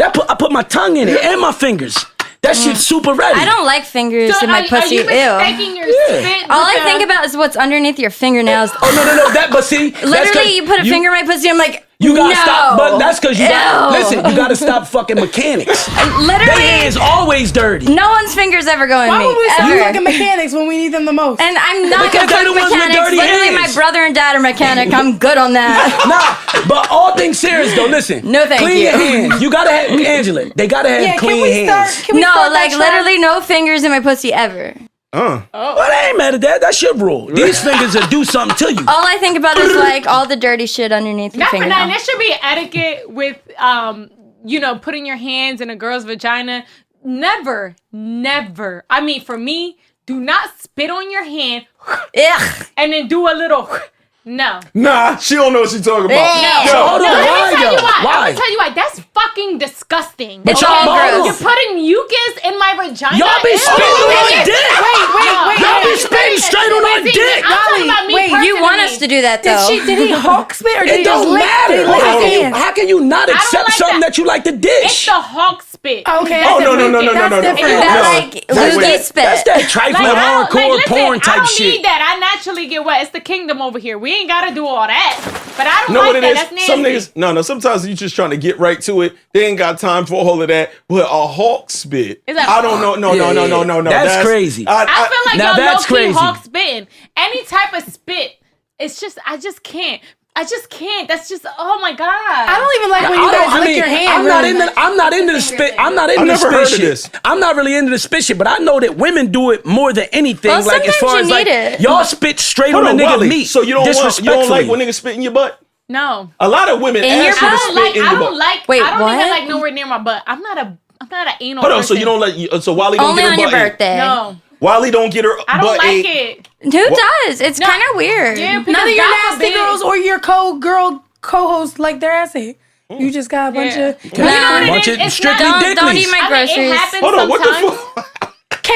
I put my tongue in it and my fingers. That shit's super ready. I don't like fingers in my pussy. Are you mistaking your spit? All I think about is what's underneath your fingernails. Oh no. But see, literally, you put a finger in my pussy. I'm like, you gotta stop. But that's because you listen. You gotta stop fucking mechanics. Literally, their hands always dirty. No one's fingers ever go in me. Why would we stop fucking mechanics when we need them the most? And I'm not because gonna fuck mechanics. Literally, my brother and dad are mechanic. I'm good on that. Nah, but all things serious though. Listen, no thank clean you. your hands. You gotta have Angela. They gotta have clean hands. No, like literally no fingers in my pussy ever. Well, I ain't mad at that. That's your rule. These fingers will do something to you. All I think about is like all the dirty shit underneath your fingernail. There should be etiquette with, putting your hands in a girl's vagina. Never. I mean, for me, do not spit on your hand and then do a little. No. Nah, she don't know what she's talking about. Let me tell you why. I'm gonna tell you why. That's fucking disgusting. But y'all You're putting mucus in my vagina. Y'all be spitting on dick. Wait. Y'all be spitting straight on our dick. I'm talking about me personally. You want us to do that though? Did he hawk spit or did It he just don't lick? matter. How can you not accept something that you like to dish? It's the hawk spit. Okay. Oh no. That's different. Like loogie spit. That's that trifling hardcore porn type shit. I don't need that. I naturally get wet. It's the kingdom over here. We ain't gotta do all that. But I don't like that. That's nasty. Some niggas, sometimes you just trying to get right to it. They ain't got time for all of that. But a hawk spit, I don't know. No. That's crazy. I feel like now y'all that's low-key crazy. hawk spitting. Any type of spit, it's just, I just can't. That's just, oh my God. I don't even like when you guys lick your hand. I'm not into the spit. I'm not into the spit shit. I'm not really into the spit shit, but I know that women do it more than anything. Well, like as far as like y'all spit straight on the nigga meat. So you don't like when niggas spit in your butt? No. A lot of women ask you to spit in your butt. I don't even like nowhere near my butt. I'm not an anal Hold on, person. so you don't like, so Wally don't only get her on your butt birthday. No. Wally don't get her butt. I don't like it. Who does? It's kind of weird. Yeah, None of your nasty girls or your co-host like their ass ate. You just got a bunch of... strictly dicklies. Don't eat my groceries. It happens Hold on, what the sometimes. fuck?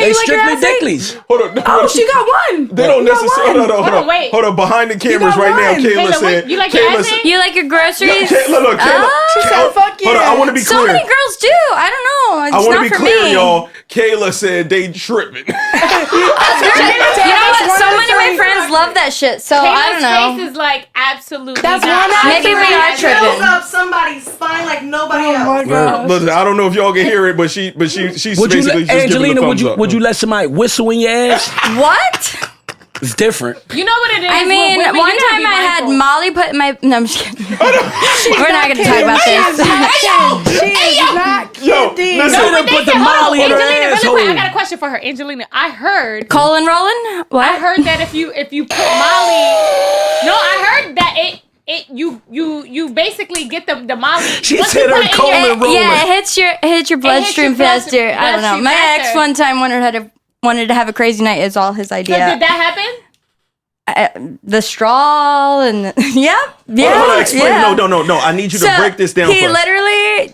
They strictly dicklies. Hold on. Oh, she got one. They don't necessarily. Hold on. Behind the cameras right now, Kayla said. You like your ass ate? You like your groceries? Look, Kayla. She said, fuck yeah. Hold on, I want to be clear. So many girls do. I don't know. It's I want to not be for clear, me. y'all. Kayla said they tripping. You know what? So many of my friends love that shit. So I don't know. Kayla's face is like absolutely. That's one eye. Maybe we are tripping. Up somebody's spine like nobody else. Listen, I don't know if y'all can hear it, but she's Would you, basically just Angelina? giving the thumbs up. Would you let somebody whistle in your ass? What? It's different. You know what it is? I mean, one time I had Molly put in my... No, I'm just kidding. We're not going to talk about this. She is not kidding. Listen, put the Molly in her asshole. I got a question for her. Angelina, I heard... Colin rolling? What? I heard that if you put Molly... No, I heard that you basically get the Molly. She said her colon rolling. Yeah, it hits your bloodstream faster. I don't know. My ex one time wanted to have a crazy night. Is all his idea. So did that happen? the straw and yeah. Hold on, explain. No. I need you to break this down. He literally,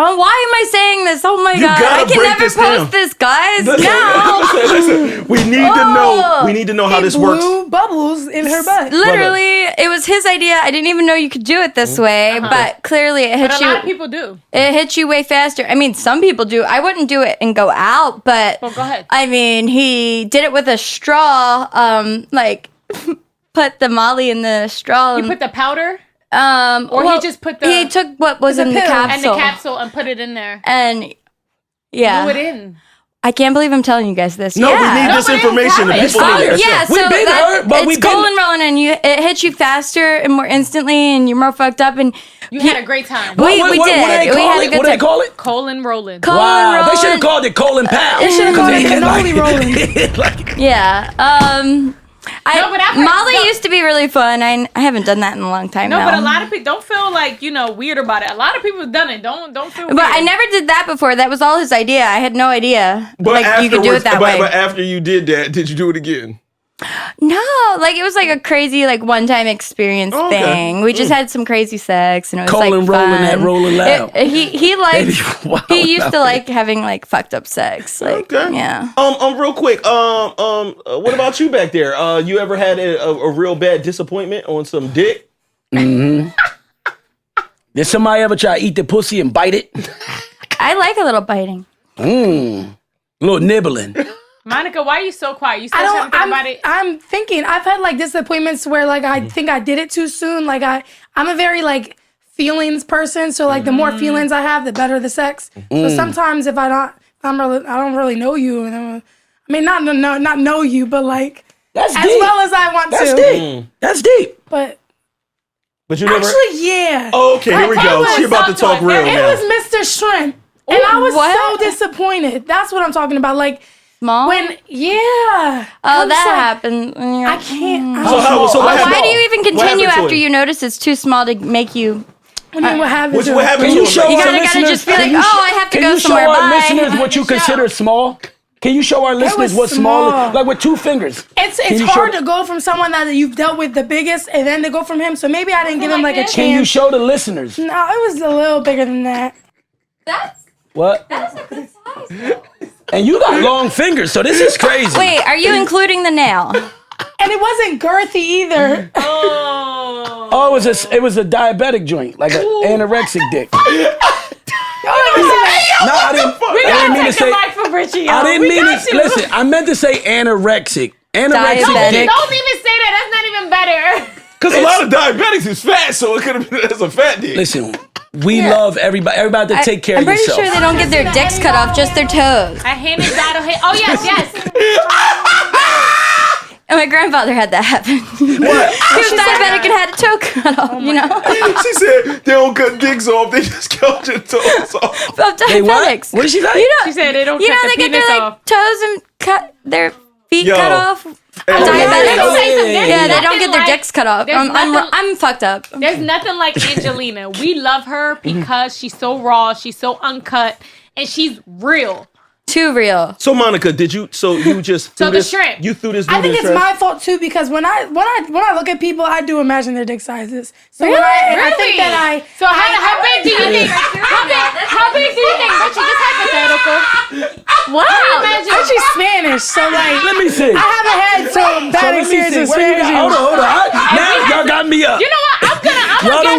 Oh, why am I saying this? Oh my God! I can never post this, guys. Listen. We need to know. We need to know how this works. Bubbles in her butt. Literally, it was his idea. I didn't even know you could do it this way, but clearly it hits you. A lot of people do. It hits you way faster. I mean, some people do. I wouldn't do it and go out, but well, go ahead. I mean, he did it with a straw. Put the Molly in the straw. You put the powder? He just put the... He took what was in the capsule. And the capsule and put it in there. And, yeah. Blew it in. I can't believe I'm telling you guys this. No, we need this information. It's colon rolling and it hits you faster and more instantly and you're more fucked up and... You had a great time. We did. We had a good time. What do they call it? Colon rolling. Wow, they should have called it colon pound. They should have called it cannoli rolling. Yeah. Molly used to be really fun. I haven't done that in a long time now. No, but a lot of people don't feel like, weird about it. A lot of people have done it. Don't feel weird. But I never did that before. That was all his idea. I had no idea. But you could do it that way. But after you did that, did you do it again? No, it was like a crazy one-time experience thing. We just had some crazy sex and it was colon fun. rolling that rolling loud. He used to like having fucked up sex. Yeah. Real quick. What about you back there? You ever had a real bad disappointment on some dick? Mm-hmm. Did somebody ever try to eat the pussy and bite it? I like a little biting. A little nibbling. Monica, why are you so quiet? You still trying to think about it? I'm thinking. I've had disappointments where I think I did it too soon. I'm a very feelings person. So the more feelings I have, the better the sex. So sometimes if I don't really know you, and not know you, but that's as deep. well as I want that's to. Deep. That's deep. But you never actually, yeah. Oh, okay, here we go. She about to talk real now. It was Mr. Shrimp, and I was so disappointed. That's what I'm talking about. Small? That happened. I can't. So why do you even continue after you notice it's too small to make you? What happened? What happened? Can you show you our gotta listeners? just be I have to go somewhere. Can you show our listeners what you consider small? Can you show our listeners what's small? With 2 fingers. It's hard to go from someone that you've dealt with the biggest and then to go from him. So maybe I didn't give him a chance. Can you show the listeners? No, it was a little bigger than that. That's a good size though. And you got long fingers, so this is crazy. Wait, are you including the nail? And it wasn't girthy either. Oh, it was a diabetic joint, like an anorexic dick. No, I didn't mean to say. Richie, I didn't mean to. Listen, I meant to say anorexic. Anorexic dick. Don't even say that. That's not even better. Because a lot of diabetics is fat, so it could have been as a fat dick. Listen, we love everybody. Everybody to take care of yourself. I'm pretty sure they don't get their dicks cut off, just their toes. A hand is battle hit. Oh yes. And my grandfather had that happen. What? He was diabetic and had a toe cut off, She said they don't cut dicks off, they just cut your toes off. Diabetics. What did she say? She said they don't cut the they get penis their off. toes and cut their feet cut off. Diabetics. They don't get their dicks cut off. I'm fucked up. There's nothing like Angelina. We love her because she's so raw, she's so uncut, and she's real. Too real. So Monica, you just threw this shrimp? You threw this. I think it's my fault too because when I look at people, I do imagine their dick sizes. So really? I think that So how big do you think? How big do you think? Richie, just hypothetical. Wow. She's Spanish, so let me see. I have a head, so bad experience with Spanish. Hold on. Now y'all got me up. You know what? I'm gonna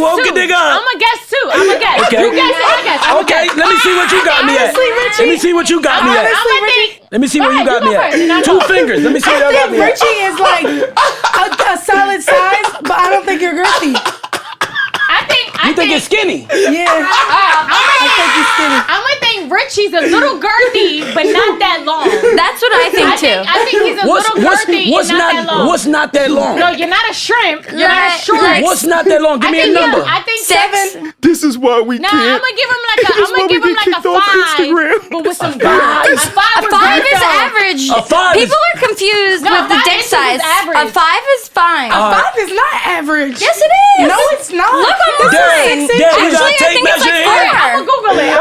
guess too. I'm gonna guess. Okay. You guess, I guess. Okay. Let me see what you got me at. Let me see what you got me at. Let me see where you got me at. 2 fingers. Let me see where you got me at. Richie is like a solid size, but I don't think you're girthy. You think it's skinny? Yeah. I think he's skinny. I'm gonna think Richie's a little girthy, but not that long. That's what I think too. I think he's a little girthy and not that long. What's not that long? No, you're not a shrimp. You're not a short. What's not that long? Give me a number. I think 6. This is why we can't. I'm gonna give him like a 5, but with some girth. A 5 is average. A 5 People are confused with the dick size. A 5 is fine. A 5 is not average. Yes, it is. No, it's not. Look on this. Actually, I think it's like 4. I'm gonna Google it.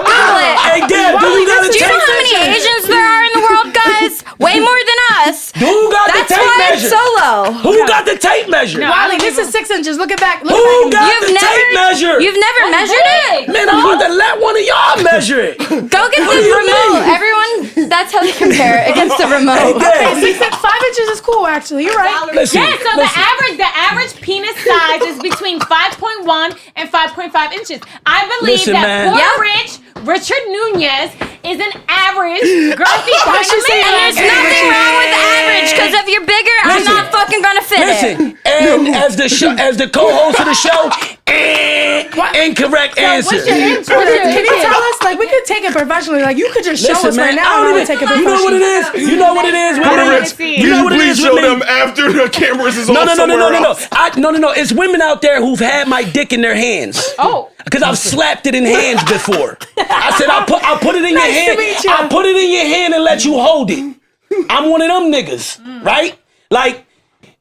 Hey, Dad, do you got to Do you know how many Asians there are in the world, guys? Way more than us. Who got the tape measure? That's why it's so low. Who got the have one of y'all measure it. Go get the remote. Everyone, that's how they compare it against the remote. Okay, 5 inches is cool, actually. You're right. Listen, Yeah, so the average penis size is between 5.1 and 5.5 inches. I believe that Porta Rich, Richard Nunez, is an average girthy kind of man. And there's nothing wrong with average, because if you're bigger, I'm not fucking gonna fit it. And as the co-host of the show, incorrect answer. Can you tell us? Like, we could take it professionally. Like, you could just show us right now. I would take it professionally. You know what it is? You know what it is? Please show them after the cameras is on somewhere else. No. It's women out there who've had my dick in their hands. Oh. Because I've slapped it in hands before. I said, I'll put it in your hand. I'll put it in your hand and let you hold it. I'm one of them niggas, right? Like,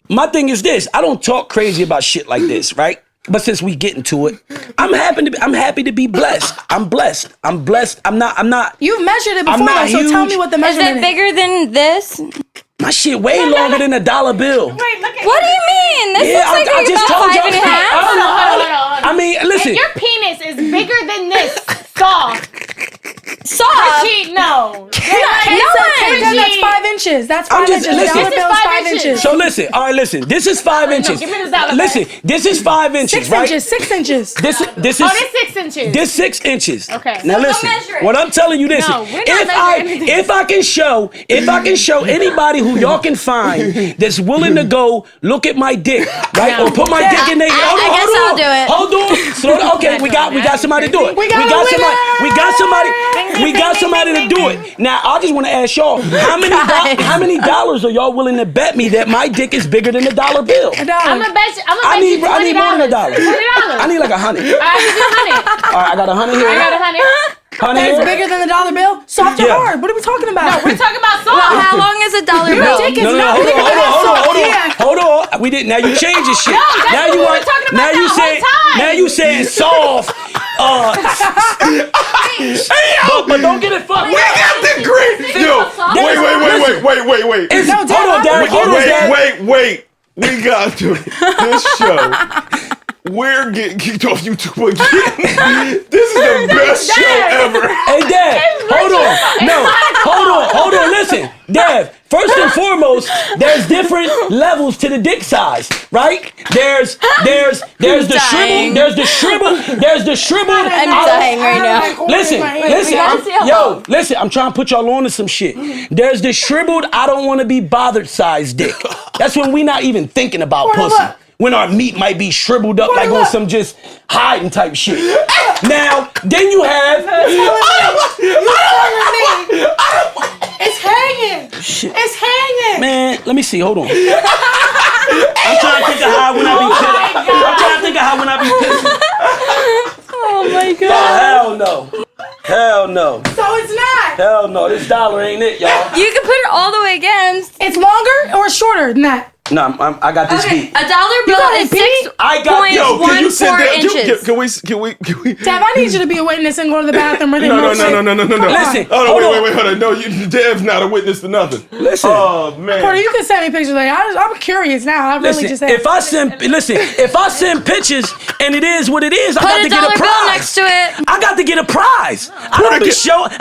my thing is this. I don't talk crazy about shit like this, right? But since we get into it, I'm happy to be blessed. I'm blessed. I'm not. You've measured it before, so tell me what the measurement is. Is it bigger than this? My shit way longer than a dollar bill. Wait, look at What do you mean? This looks like I just about told 5 and a half. Hold on. I mean, listen. If your penis is bigger than this, soft. No. That's 5 inches. That's 5 inches. The dollar bill is 5 inches. So listen, all right, listen. This is 5 inches. Give me this dollar Listen, this is 5 inches, 6 right? inches. 6 inches. This is. This 6 inches. This 6 inches. Okay. Now So go listen. measure it. What I'm telling you, listen. No, we're not measuring anything. If I can show anybody who y'all can find that's willing to go look at my dick, right, or put my dick in their. I guess I'll do it. Hold on. Slow down. Okay, we got somebody to do it. We got somebody to do it. Now I just want to ask y'all, how many dollars are y'all willing to bet me that my dick is bigger than a dollar bill? I'm gonna bet you I need more than $1. $20. I need like $100. All right, give me $100. All right, I got $100 here. I got $100. That's bigger than the dollar bill? Soft or hard? What are we talking about? We're talking about soft. Well, how long is a dollar bill? Hold on. We didn't. Now you change this shit. Now you want. Now you saying soft. But don't get it fucked. We got the green. Yo, wait. Wait. We got to this show. We're getting kicked off YouTube again. This is the best show ever. Hey, Dev, hold on. Listen, Dev, first and foremost, there's different levels to the dick size, right? There's the shriveled. I'm dying right now. Listen, I'm trying to put y'all on to some shit. There's the shriveled, I don't want to be bothered size dick. That's when we not even thinking about pussy. When our meat might be shriveled up like on some just hiding type shit. Now, then you have... It's hanging. Shit. It's hanging. Man, let me see. Hold on. I'm trying to think of how when I be pissing. Oh my God. Hell no. So it's not. Hell no. This dollar ain't it, y'all. You can put it all the way against. It's longer or shorter than that? No, I got this beat. A dollar bill is 6.14 inches. Can we? Dev, I need you to be a witness and go to the bathroom. No. Listen. Hold on. No, Dev's not a witness to nothing. Listen. Oh man. Porter, you can send me pictures. Like I'm curious now. I really just. If I send pictures and it is what it is, I got to get a Put a dollar prize. bill next to it. I got to get a prize. I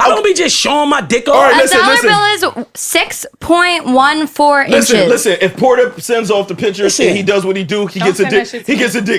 don't be just showing my dick off. All right, A dollar bill is 6.14 inches. Listen. If Porter sends off the pictures and he does what he do, he gets a dick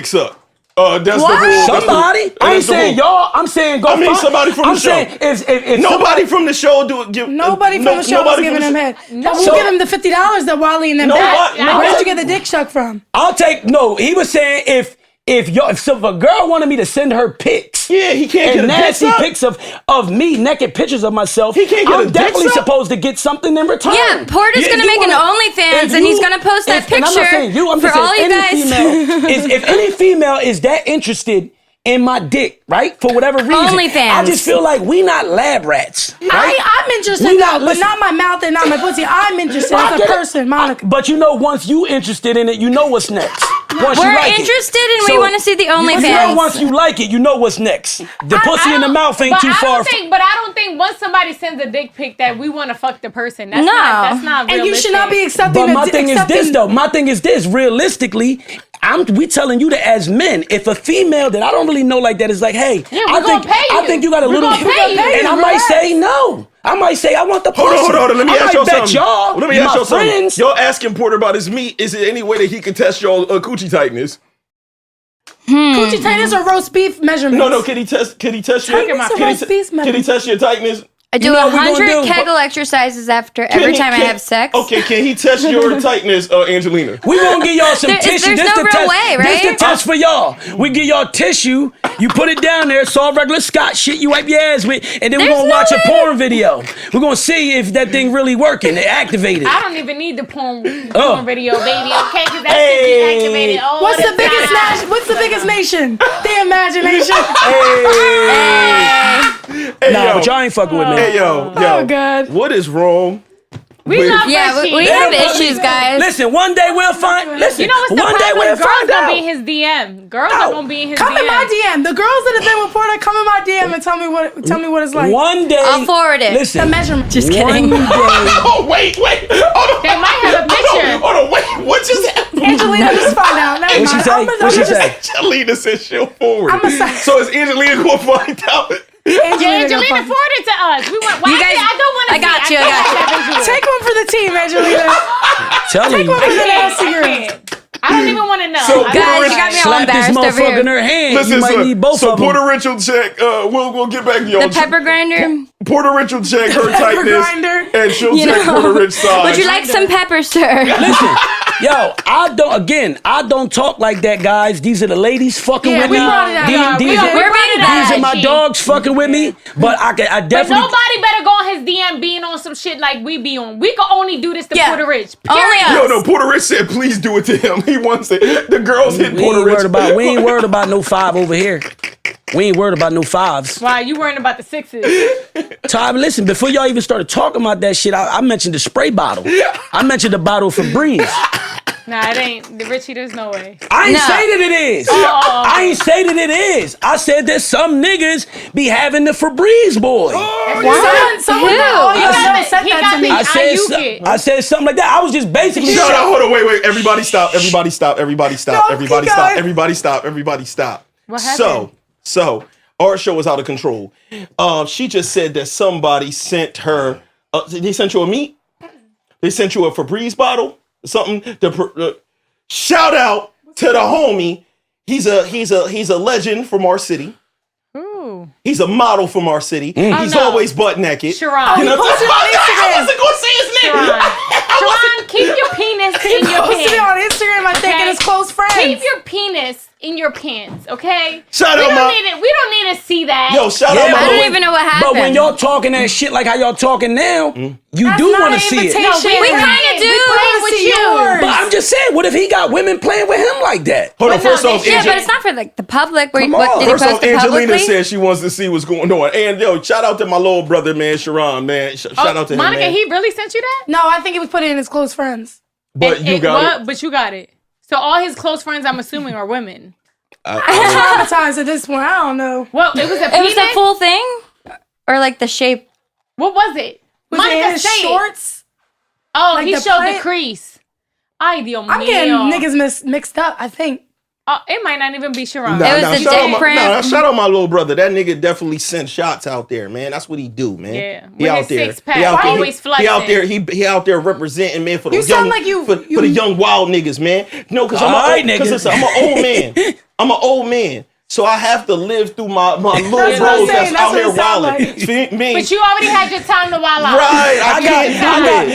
suck. That's the rule. Somebody. I ain't saying y'all. I'm saying go. I mean somebody from the show. If nobody from the show Nobody from the show is giving him head. We'll give him the $50 that Wally and them back. Where'd you get the dick suck from? I'll take. No, he was saying if a girl wanted me to send her pics, he can't get a nasty dick suck. pics of me, naked pictures of myself. He can't get a I'm dick definitely suck? supposed to get something in return. Yeah, Porter's gonna make an OnlyFans and he's gonna post that picture I'm not saying you. I'm for just all you saying guys. if any female is that interested in my dick, right? For whatever reason, OnlyFans. I just feel like we not lab rats. Right? I'm interested, but not my mouth and not my pussy. I'm interested as a person, Monica. But once you interested in it, you know what's next. Once We're you like interested and we want to see the OnlyFans. Once you like it, you know what's next. The pussy in the mouth ain't too far. But I don't think once somebody sends a dick pic that we want to fuck the person. That's not realistic. And you should not be accepting. But my thing is this, though. My thing is this. Realistically, we telling you that as men, if a female that I don't really know like that is like, hey, I think you got a little, and I might say no. I might say I want the pussy. Hold on. Let me ask y'all something. Let me ask y'all something. Y'all asking Porter about his meat. Is there any way that he can test y'all coochie tightness? Coochie tightness or roast beef measurements? No. Can he test your tightness? I do 100 Kegel exercises after every time I have sex. Okay, can he test your tightness, Angelina? We gonna give y'all some tissue. There's no real way, right? This the test for y'all. We give y'all tissue. You put it down there. It's all regular Scott shit you wipe your ass with, and then we're gonna watch a porn video. We're gonna see if that thing really working. They activated. I don't even need the porn video, baby. Okay, because that shit be activated. What's the biggest nation? The imagination. But y'all ain't fucking with me. Hey, yo. Oh, God. What is wrong? We have issues, guys. Listen, one day we'll find. Listen, you know what's the one day problem? we'll Girls find gonna out. be in his DM. Girls are gonna be in his DM. Come in my DM. The girls that have been with Porter, come in my DM and tell me what it's like. One day, I'll forward it. Listen, the measurement. Just kidding. Oh, wait. Hold on. They might have a picture. Hold on, wait. What just happened? Angelina, just find out. Never What'd she mind. say? What'd she say? Angelina said she'll forward. So is Angelina going to find out? Angelina forwarded to us. We want. You guys, I don't want to. I got you. Take one for the team, Angelina. Take one for the nasty girls. I don't even want to know. So guys, you got me all slap this embarrassed over motherfucker here. in her hand. Listen, you might need both so of them. Porter Rich will check. We'll get back to y'all. The pepper grinder. Porter Rich will check her tightness, and she'll check Porter Rich size. Would you like some pepper, sir? Listen, yo, I don't talk like that, guys. These are the ladies fucking with me. We brought it out. These are my dogs fucking with me. But I definitely. But nobody better go on his DM being on some shit like we be on. We can only do this to Porter Rich. Period. No. Porter Rich said, please do it to him. He wants it. The girls hit Porter Rich. We ain't worried about no 5 over here. We ain't worried about no 5s. Why, you worrying about the 6s? Tom, listen, before y'all even started talking about that shit, I mentioned the spray bottle. I mentioned the bottle for Breeze. Nah, it ain't. Richie, there's no way. I ain't say that it is. I ain't say that it is. I said that some niggas be having the Febreze boys. I said something like that. I was just basically. Shut up. Hold on. Wait. Everybody stop. Everybody stop. What happened? So our show was out of control. She just said that somebody sent her. They sent you a meat. They sent you a Febreze bottle. Something. Shout out to the homie. He's a legend from our city. Ooh. He's a model from our city. He's always butt naked. Sharon. You know, posted it on Instagram. I wasn't gonna say his name. Sharon, keep your penis in your pants. Posted it on Instagram, I think, and his close friends. Keep your penis in your pants, okay? Shout out, we don't need to see that. Yo, shout out, I don't even know what happened. But when y'all talking that shit like how y'all talking now, you do want to see it. No, we kind of do. Playing with yours. But I'm just saying, what if he got women playing with him like that? Hold on, first off, but it's not for like the public. Did he first post off, it Angelina publicly? said she wants to see what's going on. And yo, shout out to my little brother, man, Sharon, man. Shout out to him, Monica, man. he really sent you that? No, I think he was putting it in his close friends. But you got it. But you got it. So all his close friends, I'm assuming, are women. I'm traumatized at this point. I don't know. Well, it was a penis? It was the full thing? Or like the shape? What was it? Was it in his shorts? Oh, Like he the showed the print? crease. Ay, Dios mío. I'm getting niggas mixed up, I think. It might not even be Sharon. It was the dick print. Shout out my little brother. That nigga definitely sent shots out there, man. That's what he do, man. Yeah, he with out his there. six-pack, He out there. always flexing. He out there. He out there representing, man, for the You young, sound like for the young wild niggas, man. No, because I'm an old man. I'm an old man. So I have to live through my little bros that's out here wilding. But you already had your time to wild out. Right,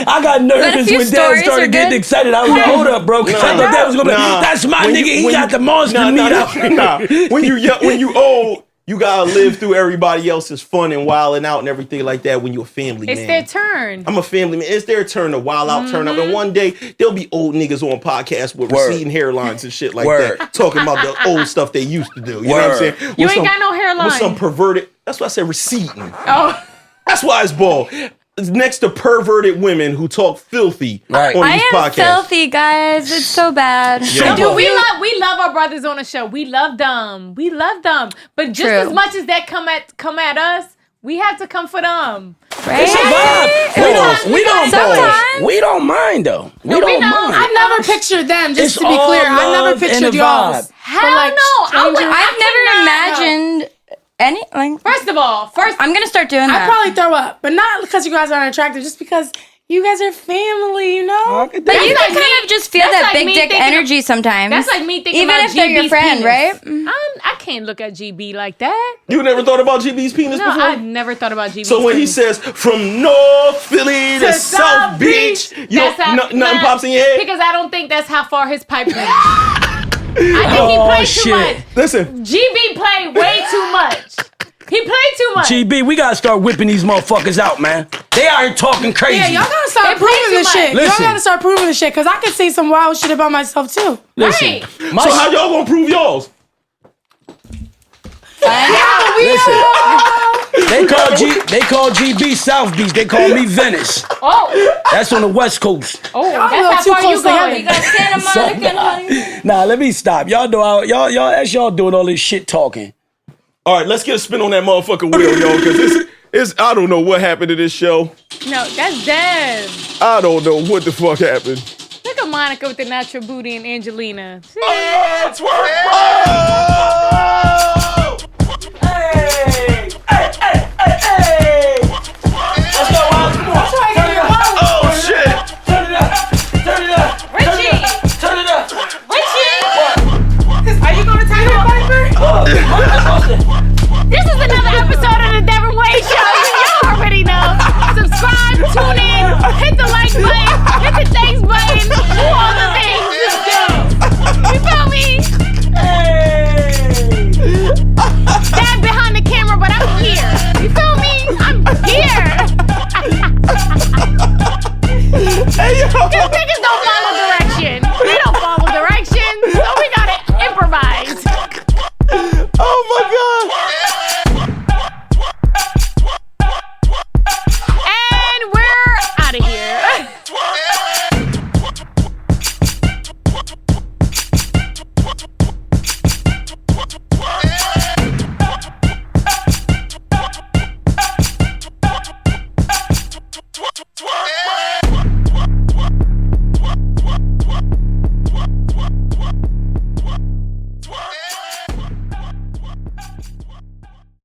I got nervous when Dad started getting excited. I was like, hold up, bro. Because I thought that was going to be, that's my nigga. He got the monster meat out. When you old, you gotta live through everybody else's fun and wilding out and everything like that when you're a family man. It's their turn. I'm a family man. It's their turn to wild out, turn up. And one day, there'll be old niggas on podcasts with receding hairlines and shit like that. Talking about the old stuff they used to do. You know what I'm saying? You ain't got no hairline. With some perverted, that's why I said receding. Oh. That's why it's bald. It's next to perverted women who talk filthy on these podcasts. I am filthy, guys. It's so bad. Yeah. Dude, we love our brothers on the show. We love them. But just as much as that come at us, We have to come for them. It's a vibe. We don't mind though. We don't mind. I've never pictured them. Just It's to be all clear, I've never love and pictured a y'all. vibe. Hell no. I've never imagined any like. First of all, I'm gonna start doing that. I'd probably throw up, but not because you guys aren't attractive, just because you guys are family, you know? But you can kind of just feel that big dick energy sometimes. That's like me thinking even about if they're your GB's friend, penis. right? I can't look at GB like that. You never thought about GB's penis No, before? I've never thought about GB. So when he says from North Philly to South Beach, you nothing pops in your head? Because I don't think that's how far his pipe went. I think he played too much. Listen. GB played way too much. He played too much. GB, we gotta start whipping these motherfuckers out, man. They out here talking crazy. Yeah, y'all gotta start proving this shit. Y'all gotta start proving this shit, because I can say some wild shit about myself, too. Listen. So how y'all gonna prove y'all's? They call GB South Beach. They call me Venice. Oh. That's on the West Coast. Oh, that's how far you going. You got Santa Monica. Nah, let me stop. Y'all know y'all doing all this shit talking. All right, let's get a spin on that motherfucking wheel, yo, because it's I don't know what happened to this show. No, that's Dev. I don't know what the fuck happened. Look at Monica with the natural booty and Angelina. See? Oh, twerk! Oh!